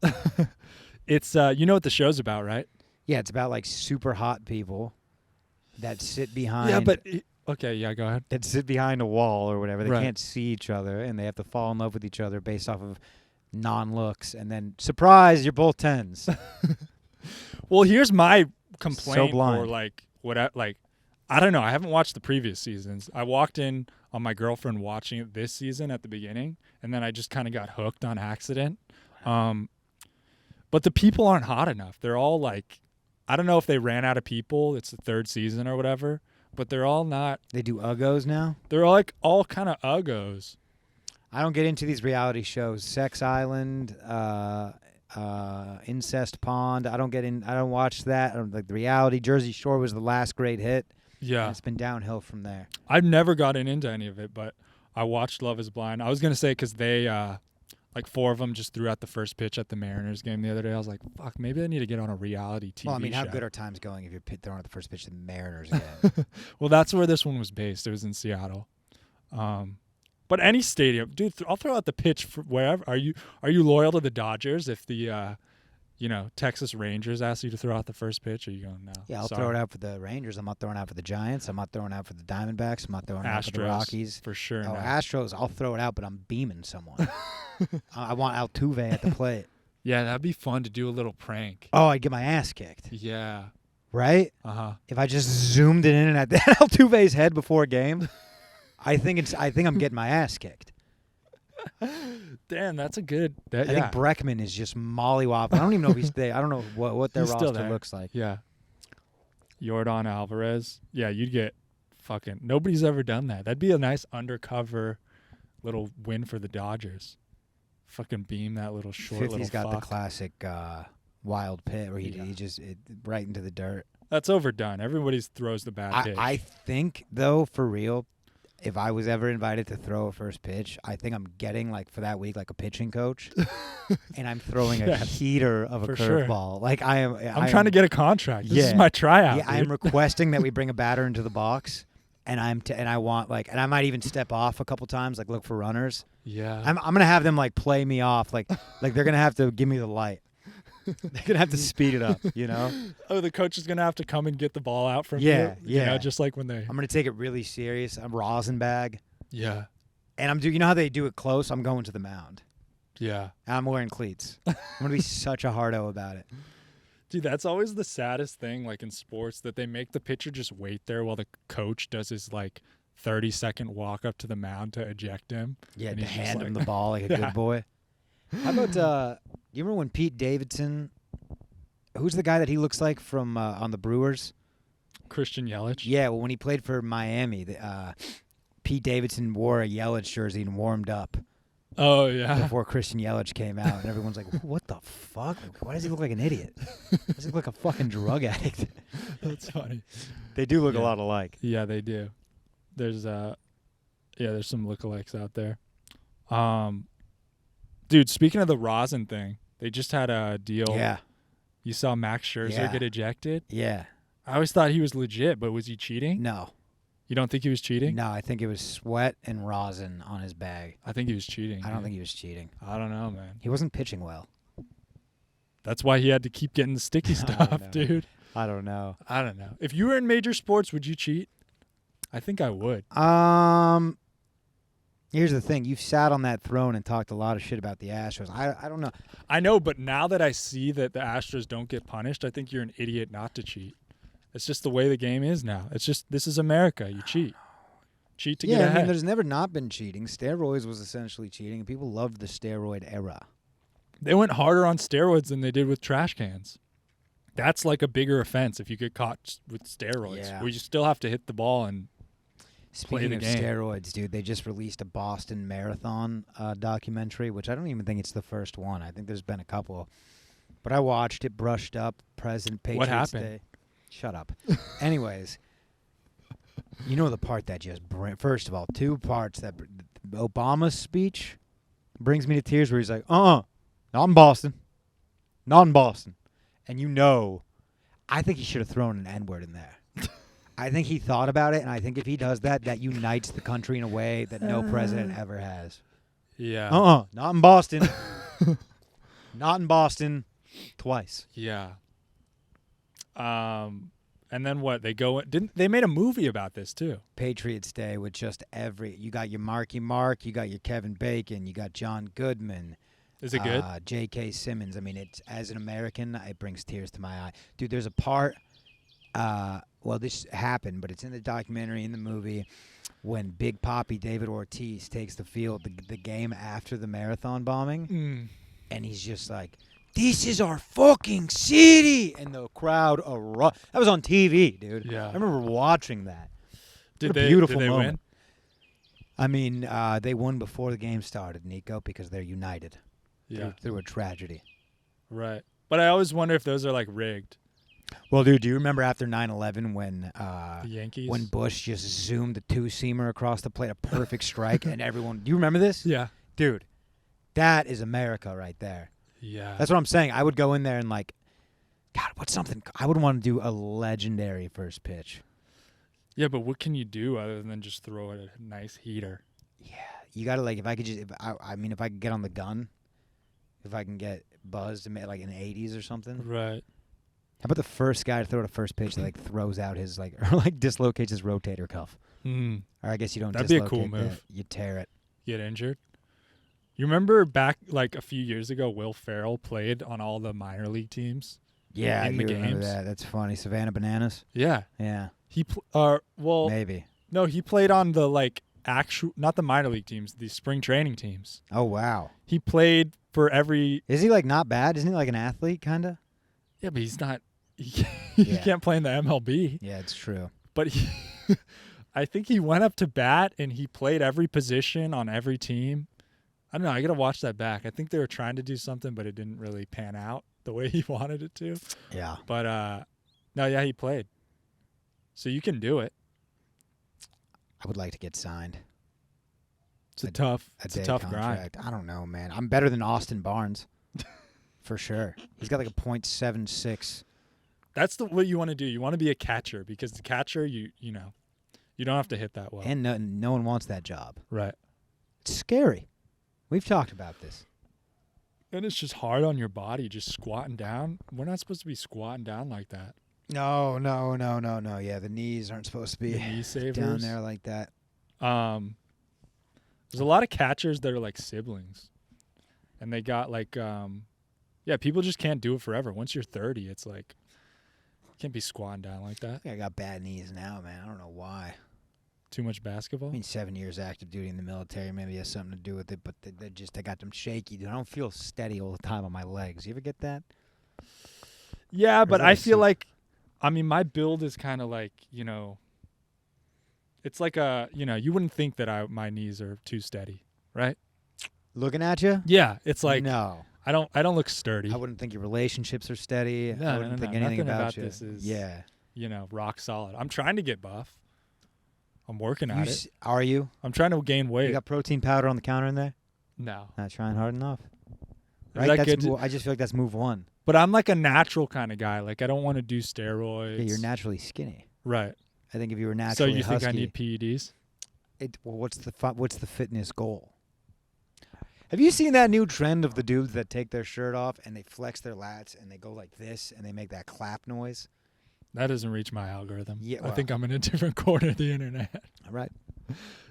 It's you know what the show's about, right? Yeah, it's about like super hot people that sit behind. Yeah, but okay. Yeah, go ahead. that sit behind a wall or whatever. They Right. can't see each other, and they have to fall in love with each other based off of non-looks. And then, surprise, you're both tens. Well, here's my complaint, blind. or like what? I don't know. I haven't watched the previous seasons. I walked in on my girlfriend watching it this season at the beginning, and then I just kind of got hooked on accident. But the people aren't hot enough. They're all like, I don't know if they ran out of people. It's the third season or whatever, but they're all not. They do uggos now. They're like all kind of uggos. I don't get into these reality shows. Sex Island, Incest Pond. I don't watch that. I don't like the reality. Jersey Shore was the last great hit. Yeah, And it's been downhill from there. I've never gotten into any of it, but I watched Love Is Blind. I was gonna say because they like 4 of them just threw out the first pitch at the Mariners game the other day. I was like, fuck, maybe I need to get on a reality TV Well, I mean, how show. good are times going if you're throwing at the first pitch to the Mariners again? Well, that's where this one was based. It was in Seattle. But any stadium, dude, I'll throw out the pitch for wherever. Are you loyal to the Dodgers if the Texas Rangers ask you to throw out the first pitch? Or are you going no? Yeah, I'll Sorry. throw it out for the Rangers. I'm not throwing out for the Giants. I'm not throwing out for the Diamondbacks. I'm not throwing out for the Astros, Rockies. for sure. Oh, no. Astros, I'll throw it out, but I'm beaming someone. I want Altuve at the plate. Yeah, that'd be fun to do a little prank. Oh, I'd get my ass kicked. Yeah. Right? Uh-huh. If I just zoomed it in at Altuve's head before a game, I think I'm getting my ass kicked. Damn, that's a good. I think Breckman is just mollywopping. I don't even know if he's there. I don't know what their He's still roster there. looks like. Yeah. Jordan Alvarez. Yeah, you'd get fucking. Nobody's ever done that. That'd be a nice undercover little win for the Dodgers. Fucking beam that little short 50's little got fuck. the classic wild pit where he Yeah. just right into the dirt. That's overdone. Everybody throws the bad pitch. I think, though, for real, if I was ever invited to throw a first pitch, I think I'm getting, like, for that week, like a pitching coach, and I'm throwing a Yes, heater of a for sure. curveball. Like, I'm trying to get a contract. This is Yeah. my tryout. Yeah, I am requesting that we bring a batter into the box, and I want, like, and I might even step off a couple times, like, look for runners. Yeah. I'm gonna have them, like, play me off, like they're gonna have to give me the light. They're gonna have to speed it up, you know. Oh, the coach is gonna have to come and get the ball out from Yeah, you. You know, yeah. just like when they. I'm gonna take it really serious. I'm rosin bag. Yeah. And you know how they do it close? I'm going to the mound. Yeah. And I'm wearing cleats. I'm going to be such a hardo about it. Dude, that's always the saddest thing, like in sports, that they make the pitcher just wait there while the coach does his like 30-second walk up to the mound to eject him. Yeah, And to he's just hand like- him the ball like a Yeah. good boy. How about, do you remember when Pete Davidson, who's the guy that he looks like from on the Brewers? Christian Yelich. Yeah, well, when he played for Miami, Pete Davidson wore a Yelich jersey and warmed up Oh, yeah. before Christian Yelich came out, and everyone's like, "What the fuck? Like, why does he look like an idiot? Does he look like a fucking drug addict?" That's funny. They do look Yeah. a lot alike. Yeah, they do. There's there's some lookalikes out there. Dude, speaking of the rosin thing, they just had a deal. Yeah, You saw Max Scherzer Yeah. get ejected? yeah. I always thought he was legit, but was he cheating? No, You don't think he was cheating? no. I think it was sweat and rosin on his bag. I think he was cheating. I don't dude. think he was cheating. I don't know, man. He wasn't pitching well. That's why he had to keep getting the sticky I stuff, know. dude. I don't know. I don't know. If you were in major sports, would you cheat? I think I would. Here's the thing. You've sat on that throne and talked a lot of shit about the Astros. I don't know. I know, but now that I see that the Astros don't get punished, I think you're an idiot not to cheat. It's just the way the game is now. It's just, this is America. You cheat. Cheat to get Yeah, I ahead. mean, there's never not been cheating. Steroids was essentially cheating, and people loved the steroid era. They went harder on steroids than they did with trash cans. That's like a bigger offense if you get caught with steroids. Yeah. Where you still have to hit the ball and Speaking the of game. steroids, dude, they just released a Boston Marathon documentary, which I don't even think it's the first one. I think there's been a couple. But I watched it, brushed up, President Patriots happened? Day. Shut up. Anyways, you know the part that just first of all, two parts that Obama's speech brings me to tears where he's like, not in Boston. Not in Boston. And you know, I think he should have thrown an N-word in there. I think he thought about it, and I think if he does that, that unites the country in a way that no president ever has. yeah. Not in Boston. Not in Boston. Twice. Yeah. And then what? They made a movie about this too. Patriots Day with just you got your Marky Mark, you got your Kevin Bacon, you got John Goodman. Is it good? J.K. Simmons. I mean, it's as an American, it brings tears to my eye. Dude, there's a part, well, this happened, but it's in the documentary, in the movie, when Big Papi David Ortiz takes the field, the game after the marathon bombing, and he's just like, "This is our fucking city!" And the crowd erupted. That was on TV, dude. Yeah. I remember watching that. Did What a they, beautiful did they moment. win? I mean, they won before the game started, Niko, because they're united Yeah. through a tragedy. Right. But I always wonder if those are like rigged. Well, dude, do you remember after 9/11 The Yankees. when Bush just zoomed the two-seamer across the plate, a perfect strike, and everyone... Do you remember this? Yeah. Dude, that is America right there. Yeah. That's what I'm saying. I would go in there and like, God, what's something... I would want to do a legendary first pitch. Yeah, but what can you do other than just throw a nice heater? Yeah. You got to like, if I could just... I mean, if I could get on the gun, if I can get buzzed and like in the 80s or something. Right. How about the first guy to throw a first pitch that like throws out his like or like dislocates his rotator cuff? Or I guess you don't. That'd be a dislocate cool move. that. You tear it. Get injured. You remember back like a few years ago, Will Ferrell played on all the minor league teams? Yeah, In the you remember games? that. That's funny. Savannah Bananas. Yeah. Yeah, He well, maybe. no, he played on the like actual, not the minor league teams, the spring training teams. Oh wow. He played for every. Is he like not bad? Isn't he like an athlete kind of? Yeah, but he's not. He Yeah. can't play in the MLB. Yeah, it's true. But I think he went up to bat and he played every position on every team. I don't know. I got to watch that back. I think they were trying to do something, but it didn't really pan out the way he wanted it to. Yeah. But no, yeah, he played. So you can do it. I would like to get signed. It's a tough Day grind. contract. I don't know, man. I'm better than Austin Barnes. For sure. He's got like a .76. That's what you want to do. You want to be a catcher because the catcher, you know, you don't have to hit that well. And no one wants that job. Right. It's scary. We've talked about this. And it's just hard on your body, just squatting down. We're not supposed to be squatting down like that. No. Yeah, the knees aren't supposed to be The knee savers. down there like that. There's a lot of catchers that are like siblings. and they got like people just can't do it forever. Once you're 30, it's like you can't be squatting down like that. I got bad knees now, man. I don't know why. Too much basketball. I mean, 7 years active duty in the military maybe has something to do with it, but they got them shaky. Dude, I don't feel steady all the time on my legs. You ever get that? Yeah, but that I a feel suit? like, I mean, my build is kind of like, it's like you wouldn't think that my knees are too steady, right? Looking at you? Yeah, it's like no. I don't look sturdy. I wouldn't think your relationships are steady. No, I wouldn't think anything nothing about you. this is yeah. Rock solid. I'm trying to get buff. I'm working at it. Are you? I'm trying to gain weight. You got protein powder on the counter in there? No. Not trying hard enough. Is Right? that good? I just feel like that's move one. But I'm like a natural kind of guy. Like I don't want to do steroids. Yeah, you're naturally skinny. Right. I think if you were So naturally you think husky, I need PEDs? what's the fitness goal? Have you seen that new trend of the dudes that take their shirt off and they flex their lats and they go like this and they make that clap noise? That doesn't reach my algorithm. Yeah, I think I'm in a different corner of the internet. All right.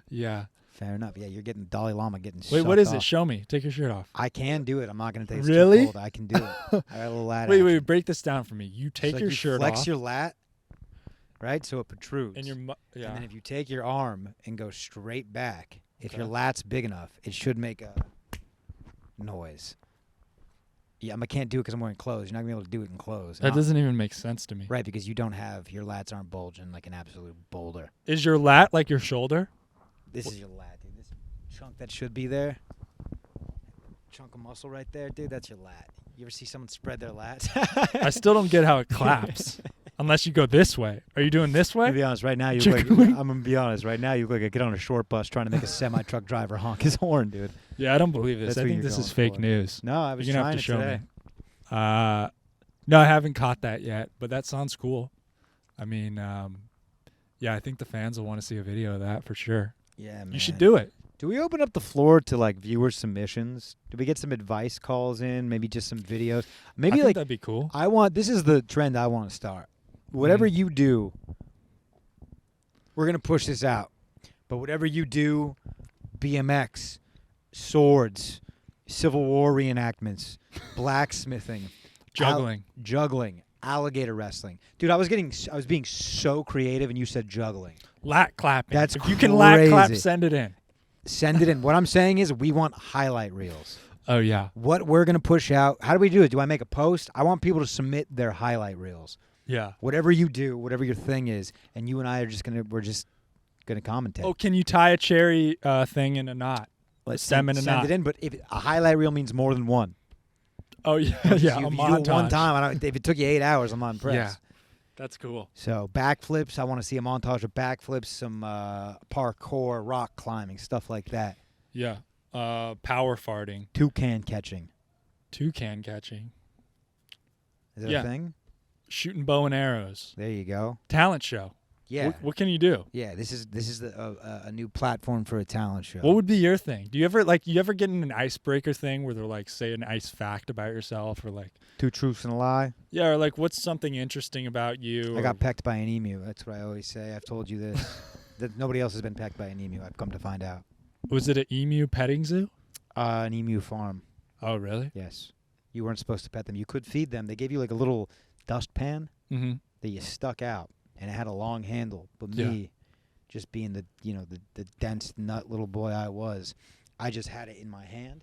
Yeah. Fair enough. Yeah, you're getting Dalai Lama getting Wait, what is sucked it? off. Show me. Take your shirt off. I can do it. I'm not going to take it. Really? I can do it. I got a little lat. Wait, action. break this down for me. You take So your you shirt flex off. your lat, right? So it protrudes. And And yeah. then if you take your arm and go straight back, if Okay. your lat's big enough, it should make a noise. Yeah, I can't do it because I'm wearing clothes. You're not going to be able to do it in clothes. That doesn't even make sense to me. Right, because your lats aren't bulging like an absolute boulder. Is your lat like your shoulder? This is your lat, dude. This chunk that should be there, chunk of muscle right there, dude, that's your lat. You ever see someone spread their lats? I still don't get how it claps. Unless you go this way. Are you doing this I'm way? gonna be honest. Right now, I'm gonna be honest. Right now, you look like a kid on a short bus trying to make a semi-truck driver honk his horn, dude. Yeah, I don't believe this. That's I what think you're this is going fake for. news. No, I was You're gonna trying have to show today. me. No, I haven't caught that yet, but that sounds cool. I mean, yeah, I think the fans will want to see a video of that for sure. Yeah, man. You should do it. Do we open up the floor to like viewer submissions? Do we get some advice calls in? Maybe just some videos. Maybe I think like that'd be cool. this is the trend I want to start. Whatever you do, we're gonna push this out. But whatever you do, BMX, swords, Civil War reenactments, blacksmithing, Juggling. alligator wrestling. Dude, I was being so creative, and you said juggling. Lat clapping. That's if you can lat clap, crazy. send it in. Send it in. What I'm saying is, we want highlight reels. Oh, yeah. What we're gonna push out. How do we do it? Do I make a post? I want people to submit their highlight reels. Yeah. Whatever you do, whatever your thing is, and you and I are we're just gonna commentate. Oh, can you tie a cherry thing in a knot? Let's stem in a send knot. it in. But if a highlight reel means more than one, Oh, yeah. if Yeah, you a do it one montage. time. If it took you 8 hours, I'm not impressed. Yeah. That's cool. So backflips, I want to see a montage of backflips, some parkour, rock climbing, stuff like that. Yeah. Power farting. Toucan catching. Toucan catching. Is that Yeah. a thing? Shooting bow and arrows. There you go. Talent show. Yeah. What can you do? Yeah, this is a new platform for a talent show. What would be your thing? Do you ever get in an icebreaker thing where they're like say an ice fact about yourself or like Two truths and a lie? yeah, or like what's something interesting about you? I got pecked by an emu. That's what I always say. I've told you this. That nobody else has been pecked by an emu. I've come to find out. Was it an emu petting zoo? An emu farm. Oh, really? Yes. You weren't supposed to pet them. You could feed them. They gave you like a little dustpan Mm-hmm. that you stuck out, and it had a long handle. But Yeah. me, just being the dense nut little boy I was, I just had it in my hand,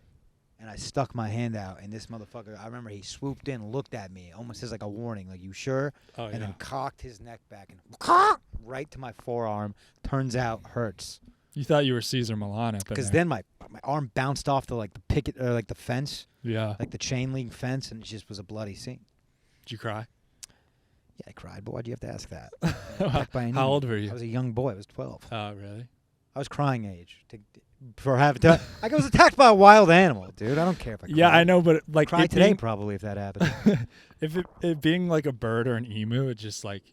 and I stuck my hand out. And this motherfucker, I remember he swooped in, looked at me, almost as like a warning, like, "You sure?" Oh, And yeah. then cocked his neck back and right to my forearm. Turns out hurts. You thought you were Caesar Milan up in Because there. then my arm bounced off the like the picket or like the fence, Yeah. like the chain link fence, and it just was a bloody scene. Did you cry? Yeah, I cried, but why'd you have to ask that? Pecked by an How emu. old were you? I was a young boy. I was 12. Oh, really? I was crying age for having to. I was attacked by a wild animal, dude. I don't care if I. Yeah, cry. I know, but like Cry it today being, probably if that happened. if it being like a bird or an emu, it just like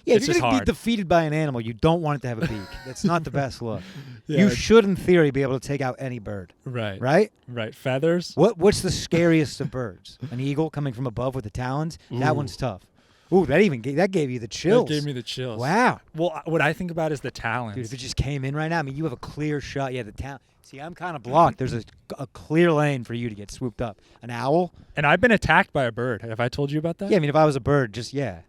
Yeah, It's if you're just gonna hard. be defeated by an animal, you don't want it to have a beak. That's not the best look. yeah, You it's- should, in theory, be able to take out any bird, right, right? Feathers. What's the scariest of birds? An eagle coming from above with the talons? That Ooh. one's tough. Ooh, that gave you the chills. That gave me the chills. Wow. Well, what I think about is the talons. Dude, if it just came in right now, I mean, you have a clear shot. Yeah, the talent. See, I'm kind of blocked. There's a clear lane for you to get swooped up. An owl? And I've been attacked by a bird. Have I told you about that? Yeah, I mean, if I was a bird, yeah.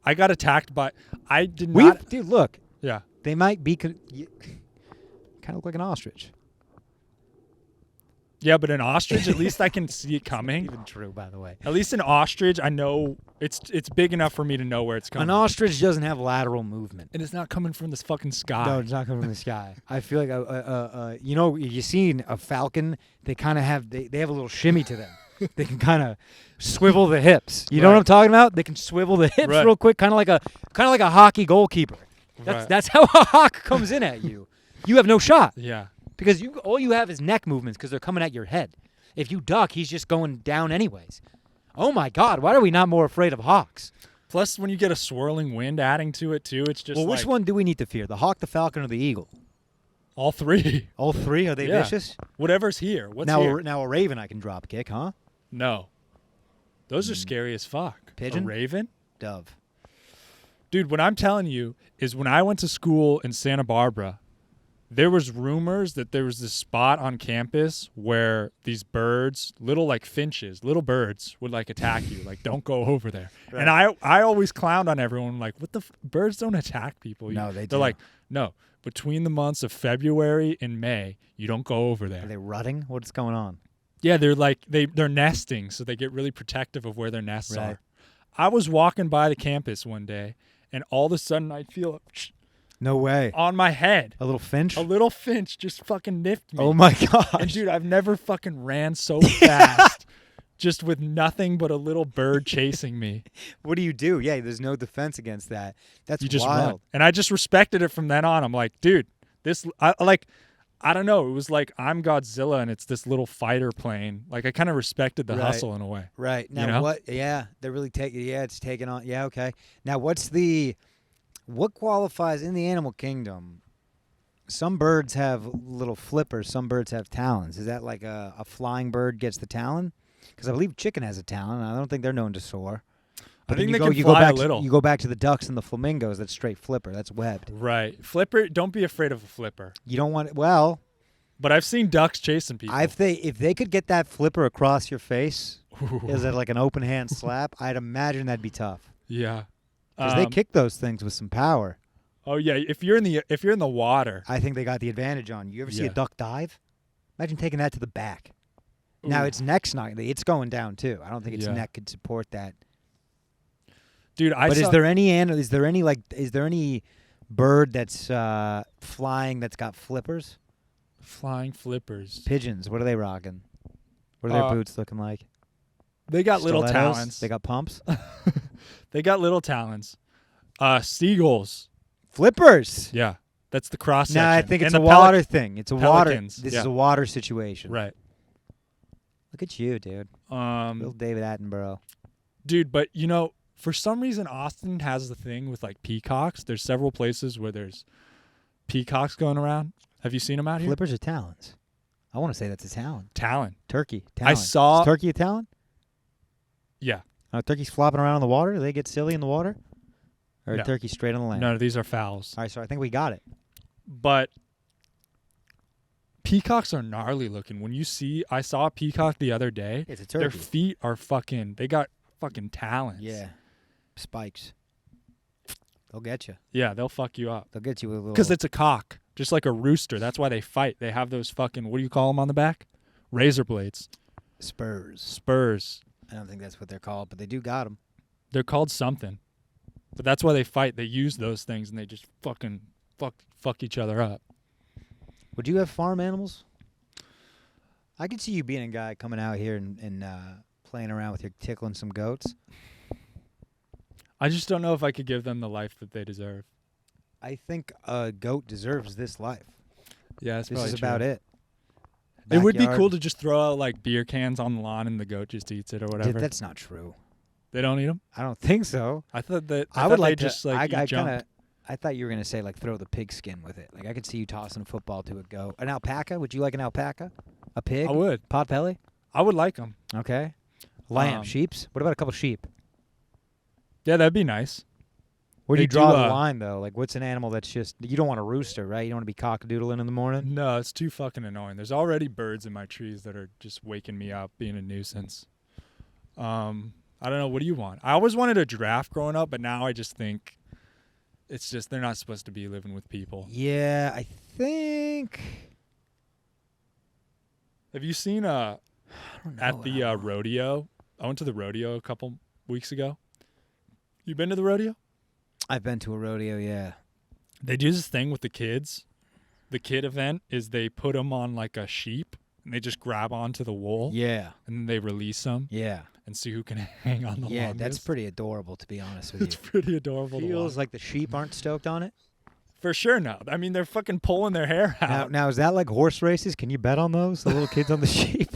I got attacked by. I did not. Dude, look. Yeah. They might be. Kind of look like an ostrich. Yeah, but an ostrich, at least I can see it coming. Even true, by the way. At least an ostrich, I know it's big enough for me to know where it's coming. An ostrich doesn't have lateral movement. And it's not coming from this fucking sky. No, it's not coming from the sky. I feel like you seen a falcon? They kind of have they have a little shimmy to them. They can kind of swivel the hips. You know what I'm talking about? They can swivel the hips real quick, kind of like a hockey goalkeeper. That's how a hawk comes in at you. You have no shot. Yeah. Because all you have is neck movements because they're coming at your head. If you duck, he's just going down anyways. Oh, my God. Why are we not more afraid of hawks? Plus, when you get a swirling wind adding to it, too, it's just which one do we need to fear? The hawk, the falcon, or the eagle? All three. All three? Are they vicious? Whatever's here. What's here? Now a raven I can drop kick, huh? No. Those are scary as fuck. Pigeon? A raven? Dove. Dude, what I'm telling you is when I went to school in Santa Barbara, there was rumors that there was this spot on campus where these birds, little like finches, little birds would like attack you. Like, don't go over there. Right. And I always clowned on everyone like, what the birds don't attack people. No, they do. They're like, no, between the months of February and May, you don't go over there. Are they rutting? What's going on? Yeah, they're like, they're nesting, so they get really protective of where their nests are. I was walking by the campus one day, and all of a sudden I feel no way. On my head. A little finch? A little finch just fucking nipped me. Oh, my gosh. And, dude, I've never fucking ran so fast just with nothing but a little bird chasing me. What do you do? Yeah, there's no defense against that. That's you just wild. Run. And I just respected it from then on. I'm like, dude, I don't know. It was like I'm Godzilla and it's this little fighter plane. Like I kind of respected the hustle in a way. Right. Now, you know? what? Yeah, they're really taking. Yeah, it's taking on. Yeah, okay. Now, what qualifies in the animal kingdom? Some birds have little flippers. Some birds have talons. Is that like a flying bird gets the talon? Because I believe chicken has a talon. I don't think they're known to soar. But I think they can fly a little. You go back to the ducks and the flamingos. That's straight flipper. That's webbed. Right. Flipper. Don't be afraid of a flipper. You don't want. Well. But I've seen ducks chasing people. If they could get that flipper across your face, is it like an open hand slap? I'd imagine that'd be tough. Yeah. Because they kick those things with some power. Oh yeah, if you're in the water, I think they got the advantage on you. You ever see a duck dive? Imagine taking that to the back. Ooh. Now its neck's not. It's going down too. I don't think its neck could support that. Dude, is there any bird that's flying that's got flippers? Flying flippers. Pigeons. What are they rocking? What are their boots looking like? They got little talons. They got pumps. They got little talons. Seagulls. Flippers. Yeah, that's the cross section. No, I think it's a water thing. It's a pelicans. water. This is a water situation. Right. Look at you, dude. Little David Attenborough. Dude, but for some reason, Austin has the thing with like peacocks. There's several places where there's peacocks going around. Have you seen them out here? Flippers or talons? I want to say that's a talon. Talon. Turkey. Talon. Is turkey a talon? Yeah. Turkeys flopping around in the water? Do they get silly in the water? Or no. Turkey straight on the land? No, these are fowls. All right, so I think we got it. But peacocks are gnarly looking. I saw a peacock the other day. It's a turkey. Their feet are they got fucking talons. Yeah. Spikes. They'll get you. Yeah, they'll fuck you up. They'll get you with a little... Because it's a cock. Just like a rooster. That's why they fight. They have those fucking, what do you call them on the back? Razor blades. Spurs. I don't think that's what they're called, but they do got them. They're called something. But that's why they fight. They use those things and they just fucking fuck each other up. Would you have farm animals? I could see you being a guy coming out here and playing around with your tickling some goats. I just don't know if I could give them the life that they deserve. I think a goat deserves this life. Yeah, that's this probably is true. about it. It would be cool to just throw out like beer cans on the lawn and the goat just eats it or whatever. That's not true. They don't eat them? I don't think so. I thought that I would like to just like eat junk. I thought you were gonna say like throw the pig skin with it. Like I could see you tossing a football to a goat. An alpaca? Would you like an alpaca? A pig? I would. Potbelly? I would like them. Okay. Lamb, sheeps. What about a couple sheep? Yeah, that'd be nice. Where do They you draw do, the line, though? Like, what's an animal that's just... You don't want a rooster, right? You don't want to be cock-a-doodling in the morning? No, it's too fucking annoying. There's already birds in my trees that are just waking me up, being a nuisance. I don't know. What do you want? I always wanted a giraffe growing up, but now I just think it's just they're not supposed to be living with people. Yeah, I think. Have you seen I don't know at the rodeo? I went to the rodeo a couple weeks ago. You been to the rodeo? I've been to a rodeo. Yeah. They do this thing with the kids. The kid event is they put them on like a sheep and they just grab onto the wool. Yeah. And then they release them Yeah. and see who can hang on the Yeah, longest. that's pretty adorable, to be honest with It's you. pretty adorable to Feels watch. like the sheep aren't stoked on it. For sure, no. I mean, they're fucking pulling their hair out. Now, is that like horse races? Can you bet on those? The little kids on the sheep?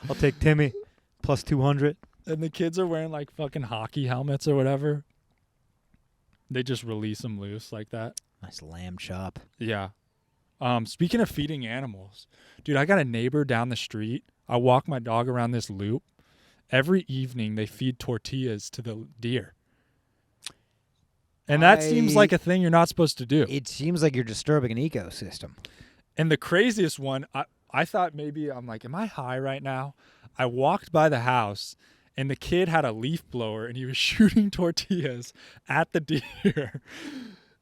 I'll take Timmy, plus 200. And the kids are wearing like fucking hockey helmets or whatever. They just release them loose like that. Nice lamb chop. Yeah. Speaking of feeding animals, dude, I got a neighbor down the street. I walk my dog around this loop. Every evening they feed tortillas to the deer. And that seems like a thing you're not supposed to do. It seems like you're disturbing an ecosystem. And the craziest one, I thought maybe, I'm like, am I high right now? I walked by the house and the kid had a leaf blower and he was shooting tortillas at the deer.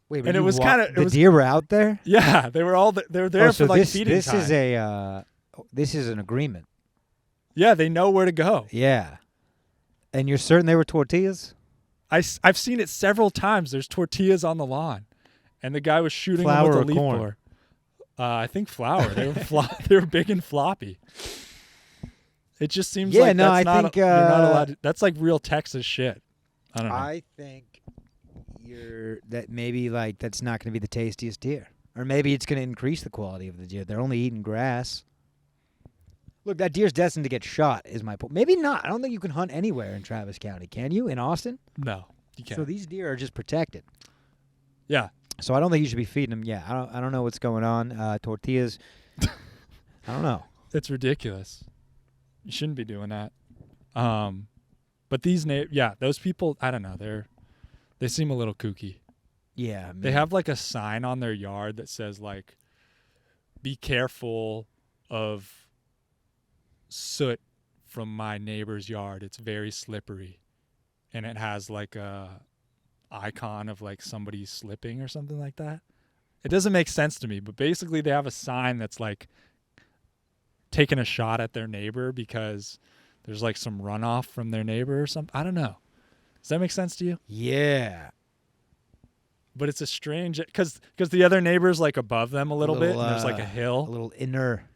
Wait, And it was kind of the deer were out there. Yeah, they were there so for like this, feeding this time. is this is an agreement. Yeah, they know where to go. Yeah. And you're certain they were tortillas? I've seen it several times. There's tortillas on the lawn, and the guy was shooting Flour them or with a leaf corn? blower. I think flour. They were they were big and floppy. It just seems Yeah, like no, that's I not think, you're not allowed to, that's like real Texas shit. I don't know. I think that maybe like that's not going to be the tastiest deer, or maybe it's going to increase the quality of the deer. They're only eating grass. Look, that deer's destined to get shot. Is my point? Maybe not. I don't think you can hunt anywhere in Travis County. Can you? In Austin? No, you can't. So these deer are just protected. Yeah. So I don't think you should be feeding them. Yeah, I don't know what's going on. Tortillas. I don't know. It's ridiculous. You shouldn't be doing that. But these those people, I don't know. They seem a little kooky. Yeah, I mean, They have like a sign on their yard that says like, "Be careful of soot from my neighbor's yard. It's very slippery," and it has like a icon of like somebody slipping or something like that. It doesn't make sense to me, but basically they have a sign that's like taking a shot at their neighbor because there's like some runoff from their neighbor or something. I don't know. Does that make sense to you? Yeah. But it's a strange because the other neighbor's like above them a little bit, and there's like a A hill. little inner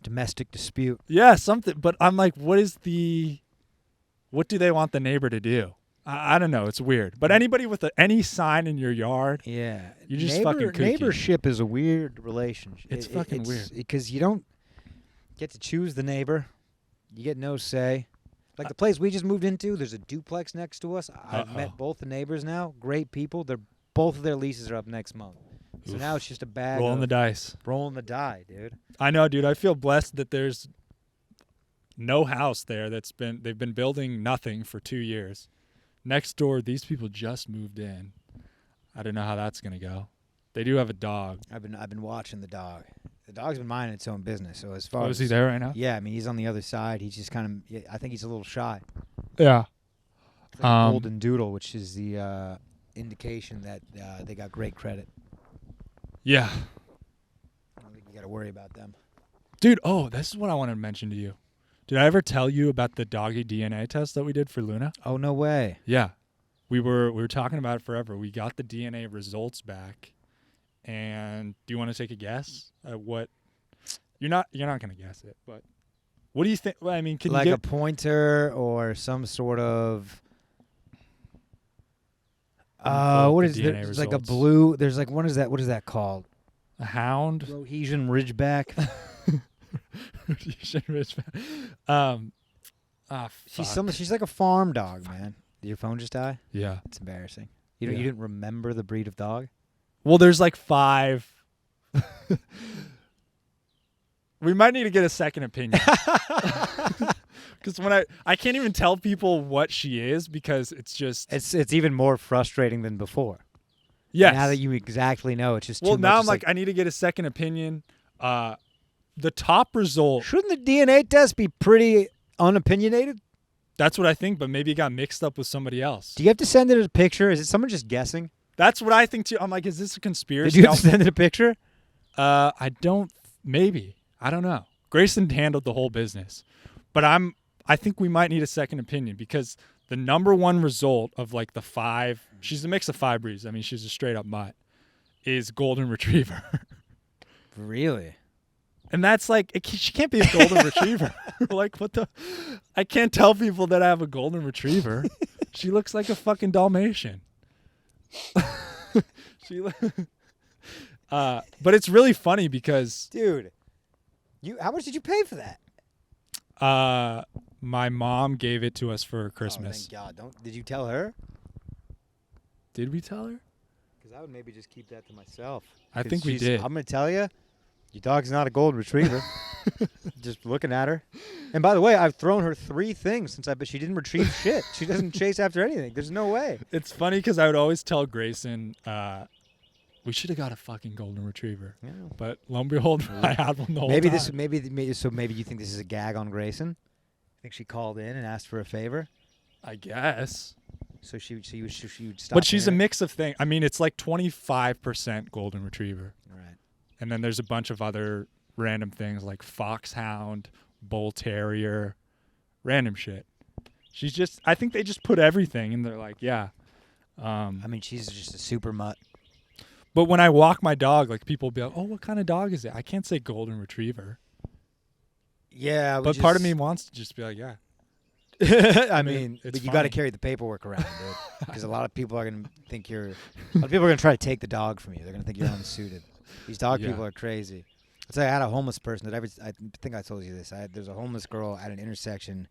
domestic dispute. Yeah, something. But I'm like, what do they want the neighbor to do? I don't know. It's weird. But anybody with any sign in your yard, Yeah. You're just fucking kooky. Neighborship is a weird relationship. It's fucking weird. Because you don't get to choose the neighbor. You get no say. Like the place we just moved into, there's a duplex next to us. I've met both the neighbors now. Great people. Both of their leases are up next month. So Oof. now it's just a bag rolling of the dice. rolling the die, dude. I know, dude. I feel blessed that there's no house there they've been building nothing for 2 years. Next door, these people just moved in. I don't know how that's gonna go. They do have a dog. I've been watching the dog. The dog's been minding its own business. So as far Oh, as is he there right now? Yeah, I mean he's on the other side. He's just kind of. I think he's a little shy. Yeah. It's like a golden doodle, which is the indication that they got great credit. Yeah. I don't think you got to worry about them. Dude, this is what I wanted to mention to you. Did I ever tell you about the doggy DNA test that we did for Luna? Oh no way! Yeah. We were talking about it forever. We got the DNA results back. And do you want to take a guess at what you're not going to guess it, but what do you think? Well, I mean, can Like you a pointer or some sort of what is there? There's like a blue. There's like what is that? What is that called? a hound? Rhodesian Ridgeback. She's like a farm dog, man. Did your phone just die? Yeah. It's embarrassing. You Yeah. didn't remember the breed of dog? Well, there's like 5. We might need to get a second opinion. Because when I can't even tell people what she is because it's just It's even more frustrating than before. yes. Now that you exactly know, it's just well, too now much. I'm like, I need to get a second opinion. The top result. shouldn't the DNA test be pretty unopinionated? That's what I think, but maybe it got mixed up with somebody else. Do you have to send it a picture? Is it someone just guessing? That's what I think too. I'm like, is this a conspiracy? Did you have to send it a picture? I don't. Maybe I don't know. Grayson handled the whole business, but I think we might need a second opinion because the number one result of like the 5. She's a mix of 5 breeds. I mean, she's a straight up mutt. Is golden retriever, Really? and that's like she can't be a golden retriever. Like what the? I can't tell people that I have a golden retriever. She looks like a fucking Dalmatian. But it's really funny because Dude, how much did you pay for that? my mom gave it to us for Christmas. Oh, thank God. Did you tell her? Did we tell her? Because I would maybe just keep that to myself. I 'Cause think we did. I'm going to tell you, your dog's not a golden retriever. Just looking at her. And by the way, I've thrown her 3 things but she didn't retrieve shit. She doesn't chase after anything. There's no way. It's funny because I would always tell Grayson, we should have got a fucking golden retriever. Yeah. But lo and behold, I had one the whole Maybe time. maybe you think this is a gag on Grayson? Think she called in and asked for a favor? I guess. So she would stop. But she's a there? mix of things. I mean, it's like 25% golden retriever. Right. And then there's a bunch of other random things like foxhound, bull terrier, random shit. I think they just put everything and they're like, yeah. I mean, she's just a super mutt. But when I walk my dog, like people will be like, oh, what kind of dog is it? I can't say golden retriever. Yeah, But part of me wants to just be like, yeah. I mean, it's but you got to funny. carry the paperwork around, dude, because a lot of people are gonna think a lot of people are gonna try to take the dog from you. They're gonna think you're unsuited. These dog Yeah. people are crazy. I'll tell you, I had a homeless person I think I told you this. There's a homeless girl at an intersection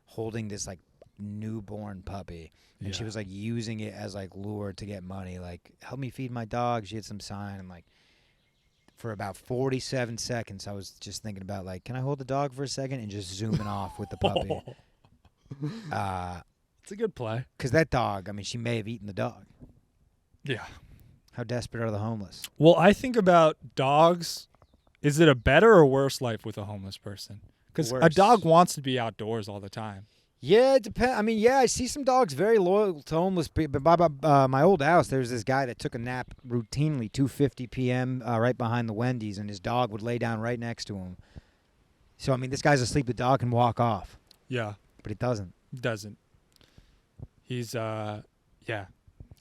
holding this like newborn puppy, and she Yeah. was like using it as like lure to get money. Like, help me feed my dog. She had some sign, and like for about 47 seconds, I was just thinking about like, can I hold the dog for a second and just zooming off with the puppy. It's a good play. Because that dog, I mean, she may have eaten the dog. Yeah. How desperate are the homeless? Well, I think about dogs. Is it a better or worse life with a homeless person? Because a Worse. dog wants to be outdoors all the time. Yeah, it depends. I mean, yeah, I see some dogs very loyal to homeless people. But by my old house, there's this guy that took a nap routinely, 2:50 p.m. Right behind the Wendy's, and his dog would lay down right next to him. So, I mean, this guy's asleep. The dog can walk off, Yeah. but it doesn't. Doesn't. He's, yeah.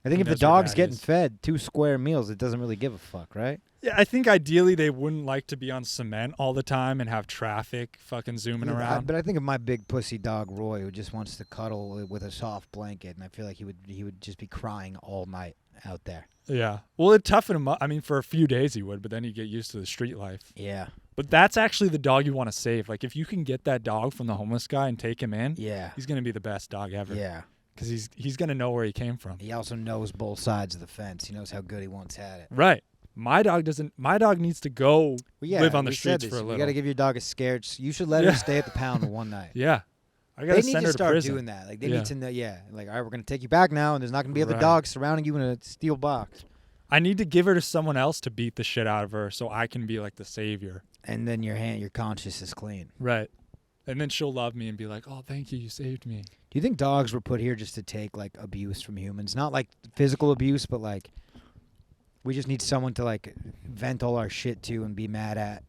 I think He if the knows where dog's that getting is. fed 2 square meals, it doesn't really give a fuck, right? Yeah, I think ideally they wouldn't like to be on cement all the time and have traffic fucking zooming around. But I think of my big pussy dog Roy, who just wants to cuddle with a soft blanket, and I feel like he would just be crying all night out there. Yeah. Well, it'd toughen him up. I mean, for a few days he would, but then he'd get used to the street life. Yeah. But that's actually the dog you want to save. Like, if you can get that dog from the homeless guy and take him in, Yeah. he's going to be the best dog ever. Yeah. Because he's going to know where he came from. He also knows both sides of the fence. He knows how good he once had it. Right. My dog doesn't. My dog needs to go Well, yeah, live on the we said streets this. for a You little. got to give your dog a scared. You should let her stay at the pound one night. Yeah. I got They to need send to her to start prison. doing that. Like they Yeah. need to know. Yeah. Like, all right, we're gonna take you back now, and there's not gonna be other Right. dogs surrounding you in a steel box. I need to give her to someone else to beat the shit out of her so I can be like the savior. And then your conscience is clean. Right. And then she'll love me and be like, oh, thank you. You saved me. Do you think dogs were put here just to take like abuse from humans? Not like physical abuse, but like we just need someone to like vent all our shit to and be mad at,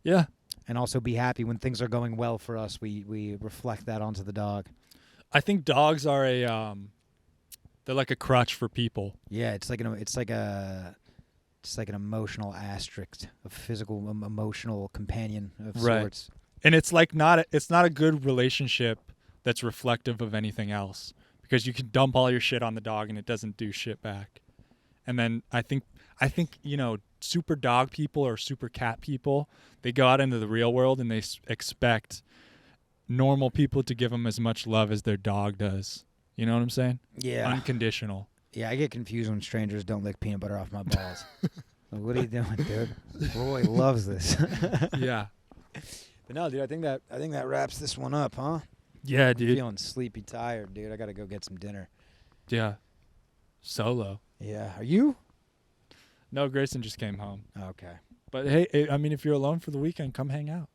Yeah. and also be happy when things are going well for us. We reflect that onto the dog. I think dogs are they're like a crutch for people. Yeah, it's like an emotional asterisk, a physical, emotional companion of Right. sorts. And it's like it's not a good relationship that's reflective of anything else because you can dump all your shit on the dog and it doesn't do shit back. And then I think super dog people or super cat people, they go out into the real world and they expect normal people to give them as much love as their dog does. You know what I'm saying? Yeah. Unconditional. Yeah, I get confused when strangers don't lick peanut butter off my balls. Like, what are you doing, dude? Roy loves this. Yeah. The No, dude, I think that wraps this one up, huh? Yeah, I'm dude. feeling sleepy, tired, dude. I gotta go get some dinner. Yeah. Solo. Yeah, are you? No, Grayson just came home. Okay. But hey, I mean, if you're alone for the weekend, come hang out.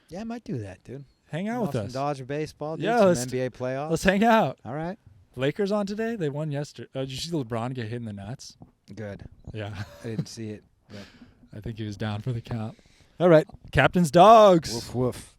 Yeah, I might do that, dude. Hang out with Some us. Dodger baseball, dude. Yeah, some let's NBA playoffs. Let's hang out. All right. Lakers on today. They won yesterday. Did you see LeBron get hit in the nuts? Good. Yeah. I didn't see it. I think he was down for the count. All right. Captain's dogs. Woof woof.